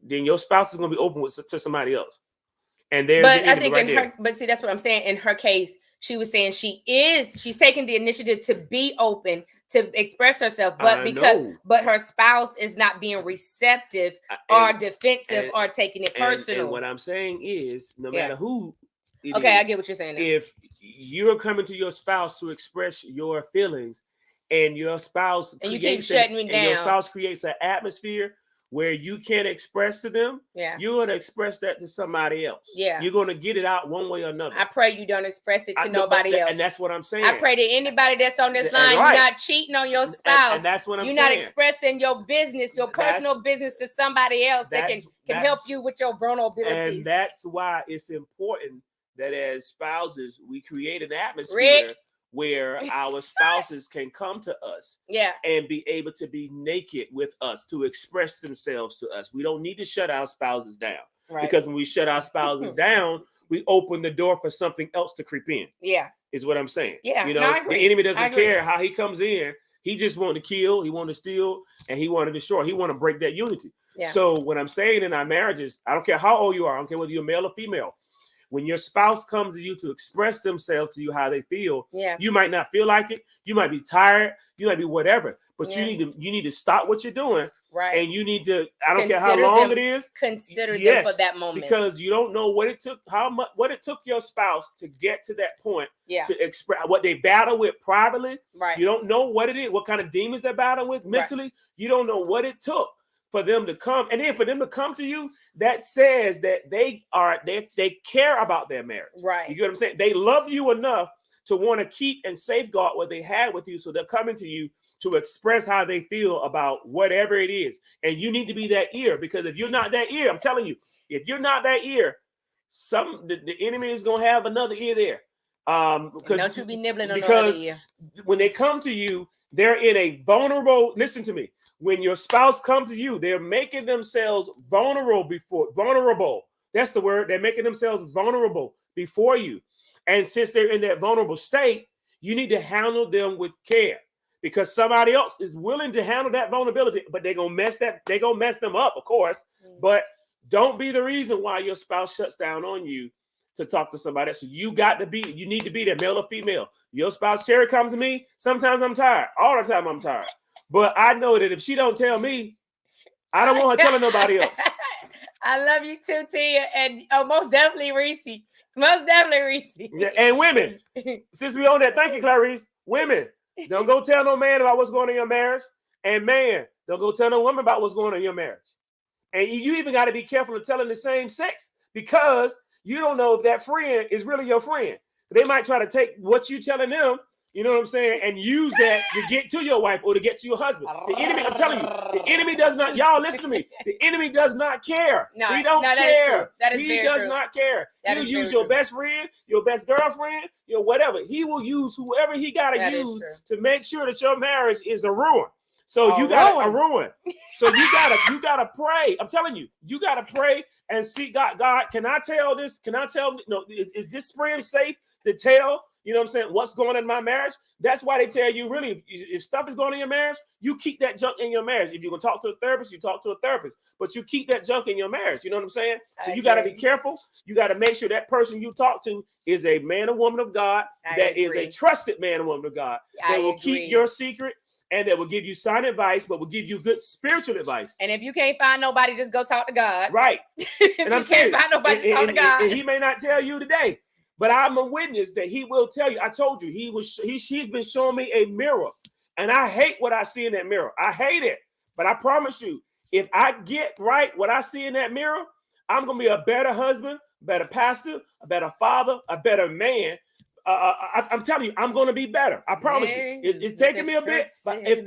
Speaker 1: then your spouse is gonna be open to somebody else. And there's
Speaker 2: but I think but see, that's what I'm saying. In her case, she was saying she's taking the initiative to be open, to express herself, but her spouse is not being receptive or defensive or taking it personal.
Speaker 1: And what I'm saying is, no matter who
Speaker 2: I get what you're saying.
Speaker 1: If you're coming to your spouse to express your feelings and your spouse
Speaker 2: you keep shutting me down,
Speaker 1: and your spouse creates an atmosphere where you can't express to them, you're going to express that to somebody else. Yeah. You're going to get it out one way or another.
Speaker 2: I pray you don't express it to nobody else.
Speaker 1: And that's what I'm saying.
Speaker 2: I pray that anybody that's on this line, you're not cheating on your spouse.
Speaker 1: And that's what I'm saying.
Speaker 2: You're not expressing your business, your personal business to somebody else that can help you with your vulnerabilities.
Speaker 1: And that's why it's important that as spouses, we create an atmosphere where our spouses can come to us and be able to be naked with us, to express themselves to us. We don't need to shut our spouses down because when we shut our spouses down, we open the door for something else to creep in. Yeah. Is what I'm saying. Yeah. The enemy doesn't care how he comes in. He just wanted to kill, he wanted to steal, and he wanted to destroy. He wanted to break that unity. Yeah. So what I'm saying in our marriages, I don't care how old you are, I don't care whether you're male or female. When your spouse comes to you to express themselves to you how they feel, you might not feel like it. You might be tired. You might be whatever. But you need to stop what you're doing. Right. And you need to, I don't care how long it is.
Speaker 2: Consider them for that moment.
Speaker 1: Because you don't know what it took, what it took your spouse to get to that point to express what they battle with privately. Right. You don't know what it is, what kind of demons they battle with mentally. Right. You don't know what it took for them to come. And then for them to come to you, that says that they care about their marriage. Right. You get what I'm saying? They love you enough to want to keep and safeguard what they had with you. So they're coming to you to express how they feel about whatever it is. And you need to be that ear, because if you're not that ear, I'm telling you, if you're not that ear, the enemy is going to have another ear there.
Speaker 2: Don't you be nibbling on another ear.
Speaker 1: When they come to you, they're in a vulnerable, listen to me. When your spouse comes to you, they're making themselves vulnerable. That's the word. They're making themselves vulnerable before you. And since they're in that vulnerable state, you need to handle them with care, because somebody else is willing to handle that vulnerability, but they're going to mess them up, of course. But Don't be the reason why your spouse shuts down on you to talk to somebody else. So you need to be there, male or female. Your spouse, Sherrie, comes to me. Sometimes I'm tired. All the time I'm tired. But I know that if she don't tell me, I don't want her telling nobody else.
Speaker 2: I love you too, Tia. And most definitely Reese. Most definitely Reese.
Speaker 1: Yeah, and women, since we on that, thank you, Clarice. Women, don't go tell no man about what's going on in your marriage. And man, don't go tell no woman about what's going on in your marriage. And you even got to be careful of telling the same sex, because you don't know if that friend is really your friend. They might try to take what you're telling them, you know what I'm saying, and use that to get to your wife or to get to your husband. The enemy, I'm telling you, the enemy does not, y'all listen to me, the enemy does not care. He don't care. He does not care. He'll use your best friend, your best girlfriend, your whatever. He will use whoever he got to use to make sure that your marriage is a ruin. So you got a ruin. So you gotta pray. I'm telling you, you gotta pray and seek God. God, can I tell this? Can I tell? No, is this friend safe to tell? You know what I'm saying? What's going on in my marriage? That's why they tell you, really, if stuff is going on in your marriage, you keep that junk in your marriage. If you're gonna talk to a therapist, you talk to a therapist, but you keep that junk in your marriage. You know what I'm saying? So you got to be careful. You got to make sure that person you talk to is a man or woman of God, that is a trusted man or woman of God, that will keep your secret, and that will give you sound advice, but will give you good spiritual advice.
Speaker 2: And if you can't find nobody, just go talk to God.
Speaker 1: Right.
Speaker 2: And I'm saying, can't find nobody, just talk to God.
Speaker 1: And he may not tell you today, but I'm a witness that he will tell you. I told you, she's been showing me a mirror, and I hate what I see in that mirror. I hate it. But I promise you, if I get right what I see in that mirror, I'm going to be a better husband, better pastor, a better father, a better man. I'm telling you, I'm going to be better. I promise you. It's taking me a bit, but if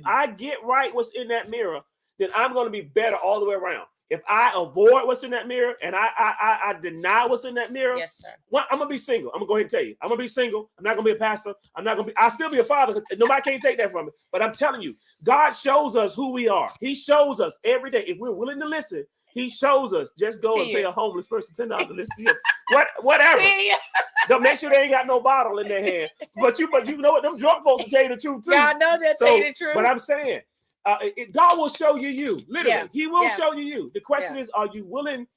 Speaker 1: I get right what's in that mirror, then I'm going to be better all the way around. If I avoid what's in that mirror and I deny what's in that mirror,
Speaker 2: yes, sir.
Speaker 1: I'm gonna be single. I'm gonna go ahead and tell you, I'm gonna be single. I'm not gonna be a pastor. I'll still be a father. Nobody can take that from me. But I'm telling you, God shows us who we are. He shows us every day. If we're willing to listen, he shows us. Just go and pay a homeless person $10 to listen to you. Whatever. Don't make sure they ain't got no bottle in their hand. But you know what? Them drunk folks will tell you the truth too.
Speaker 2: Y'all know that tell you the truth.
Speaker 1: But I'm saying, God will show you. Literally, he will show you. The question is, are you willing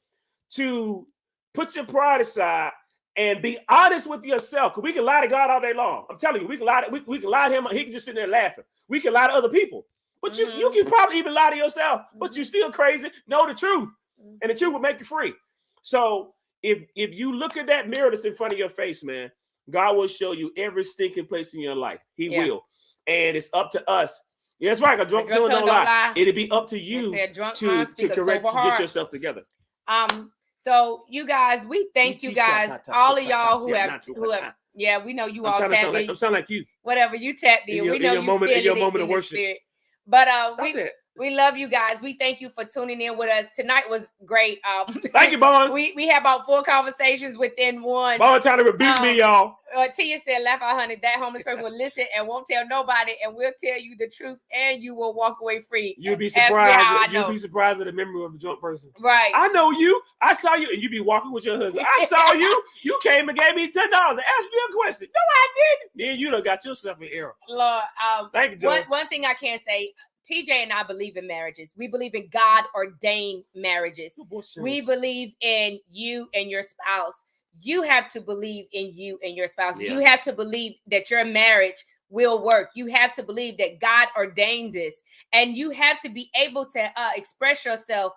Speaker 1: to put your pride aside and be honest with yourself? Because we can lie to God all day long. I'm telling you, we can lie to him. He can just sit there laughing. We can lie to other people. But you can probably even lie to yourself, but you're still crazy. Know the truth. And the truth will make you free. So if you look at that mirror that's in front of your face, man, God will show you every stinking place in your life. He will. And it's up to us. Yeah, that's right. A drunk tongue don't lie. It'll be up to you to correct, get yourself together.
Speaker 2: So you guys, we thank you guys, all of y'all who have. Yeah, we know you all tapped in.
Speaker 1: I'm sounding like you.
Speaker 2: Whatever, you tapped in. We know you feel it in your moment of worship. But we love you guys. We thank you for tuning in with us. Tonight was great.
Speaker 1: Thank you, Bonds.
Speaker 2: We had about 4 conversations within one.
Speaker 1: Bonds trying to rebuke me, y'all.
Speaker 2: Tia said, laugh out, honey. That homeless person will listen and won't tell nobody, and we'll tell you the truth, and you will walk away free.
Speaker 1: You'll be surprised. You'll be surprised at the memory of the drunk person.
Speaker 2: Right.
Speaker 1: I know you. I saw you, and you be walking with your husband. I saw you. You came and gave me $10 and asked me a question. No, I didn't. Then you done got yourself in error.
Speaker 2: Lord,
Speaker 1: thank you, George.
Speaker 2: One thing I can say, TJ and I believe in marriages. We believe in God-ordained marriages. We believe in you and your spouse. You have to believe in you and your spouse. Yeah. You have to believe that your marriage will work. You have to believe that God ordained this. And you have to be able to express yourself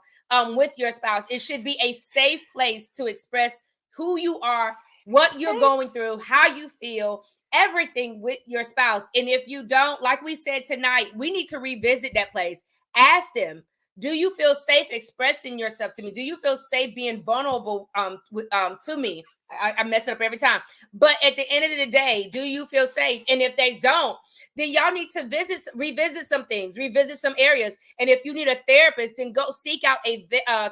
Speaker 2: with your spouse. It should be a safe place to express who you are, what you're going through, how you feel, everything with your spouse. And if you don't, like we said tonight, we need to revisit that place. Ask them, do you feel safe expressing yourself to me? Do you feel safe being vulnerable to me? I mess it up every time. But at the end of the day, do you feel safe? And if they don't, then y'all need to revisit some things, revisit some areas. And if you need a therapist, then go seek out a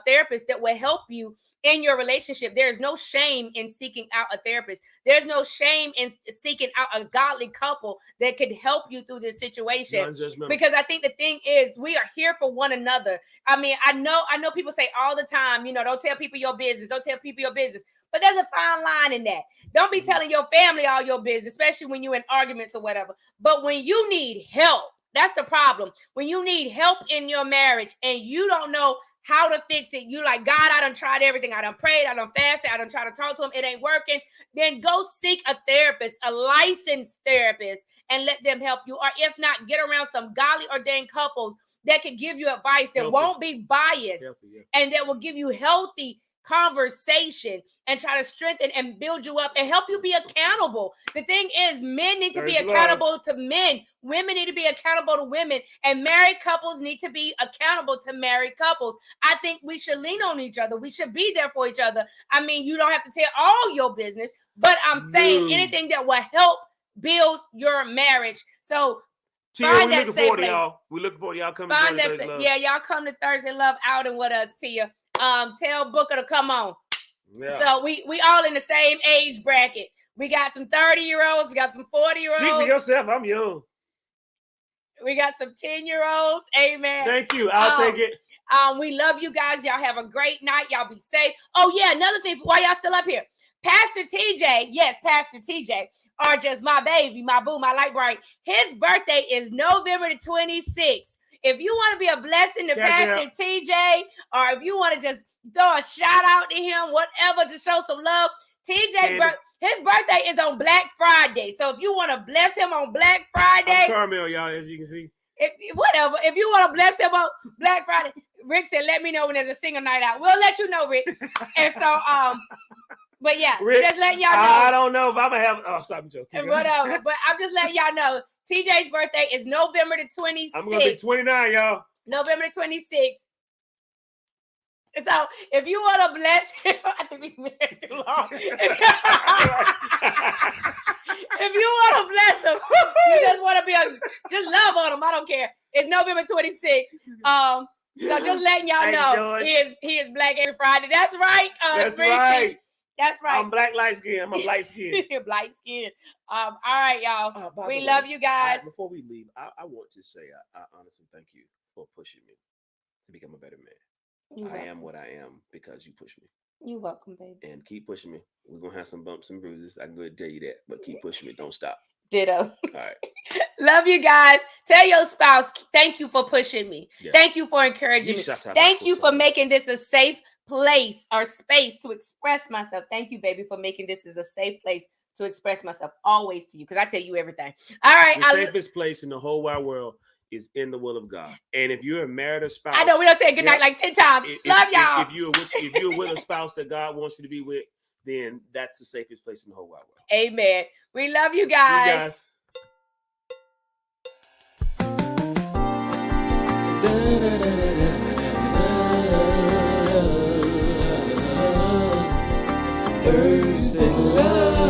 Speaker 2: therapist that will help you in your relationship. There is no shame in seeking out a therapist. There's no shame in seeking out a godly couple that could help you through this situation. Because I think the thing is, we are here for one another. I mean, I know people say all the time, don't tell people your business. Don't tell people your business. But there's a fine line in that. Don't be telling your family all your business, especially when you're in arguments or whatever. But when you need help, that's the problem. When you need help in your marriage and you don't know how to fix it. You like, God, I done tried everything. I done prayed. I done fasted. I done tried to talk to him. It ain't working. Then go seek a therapist, a licensed therapist, and let them help you. Or if not, get around some godly ordained couples that can give you advice that won't be biased and that will give you healthy conversation and try to strengthen and build you up and help you be accountable. The thing is, men need to be accountable to men. Women need to be accountable to women, and married couples need to be accountable to married couples. I think we should lean on each other. We should be there for each other. I mean, you don't have to tell all your business, but I'm saying anything that will help build your marriage. So
Speaker 1: Tia, we're looking forward to y'all. We're looking forward to y'all coming to Thursday Love.
Speaker 2: Yeah, y'all come to Thursday Love outing with us, Tia. Tell Booker to come on. Yeah. So we all in the same age bracket. We got some 30-year-olds. We got some 40-year-olds.
Speaker 1: Speak for yourself. I'm young.
Speaker 2: We got some 10-year-olds. Amen.
Speaker 1: Thank you. I'll take it.
Speaker 2: We love you guys. Y'all have a great night. Y'all be safe. Oh, yeah. Another thing, while y'all still up here. Pastor TJ, yes, Pastor TJ, or just my baby, my boo, my light bright. His birthday is November the 26th. If you want to be a blessing to Pastor TJ, or if you want to just throw a shout out to him, whatever, to show some love, TJ, his birthday is on Black Friday. So if you want to bless him on Black Friday.
Speaker 1: I'm Carmel, y'all, as you can see.
Speaker 2: If you want to bless him on Black Friday, Rick said, let me know when there's a single night out. We'll let you know, Rick. And so, but yeah,
Speaker 1: Rick,
Speaker 2: just letting y'all know.
Speaker 1: I don't know if I'm going to have, oh, stop joking.
Speaker 2: Whatever, but I'm just letting y'all know. TJ's birthday is November the 26th.
Speaker 1: I'm going to be 29, y'all.
Speaker 2: November the 26th. So if you want to bless him, I think he's married too long. If you want to bless him, you just want to just love on him. I don't care. It's November 26th. So just letting y'all know he is Black every Friday. That's right.
Speaker 1: That's right.
Speaker 2: That's right.
Speaker 1: I'm black, light skin. I'm a light skin.
Speaker 2: Light skin. All right, y'all. We love you guys.
Speaker 1: Before we leave, I want to say I honestly thank you for pushing me to become a better man. I am what I am because you pushed me.
Speaker 2: You're welcome, baby.
Speaker 1: And keep pushing me. We're going to have some bumps and bruises. I can go ahead and tell you that. But keep pushing me. Don't stop.
Speaker 2: Ditto.
Speaker 1: All right.
Speaker 2: Love you guys. Tell your spouse, thank you for pushing me. Yeah. Thank you for encouraging me. Thank you for making this a safe place or space to express myself. Thank you, baby, for making this as a safe place to express myself always to you, because I tell you everything. All right.
Speaker 1: The safest place in the whole wide world is in the will of God. And if you're a married spouse,
Speaker 2: I know we don't say good night like 10 times. Love y'all.
Speaker 1: If you're with a spouse that God wants you to be with, then that's the safest place in the whole wide world.
Speaker 2: Amen. We love you guys.
Speaker 4: Thursday Love.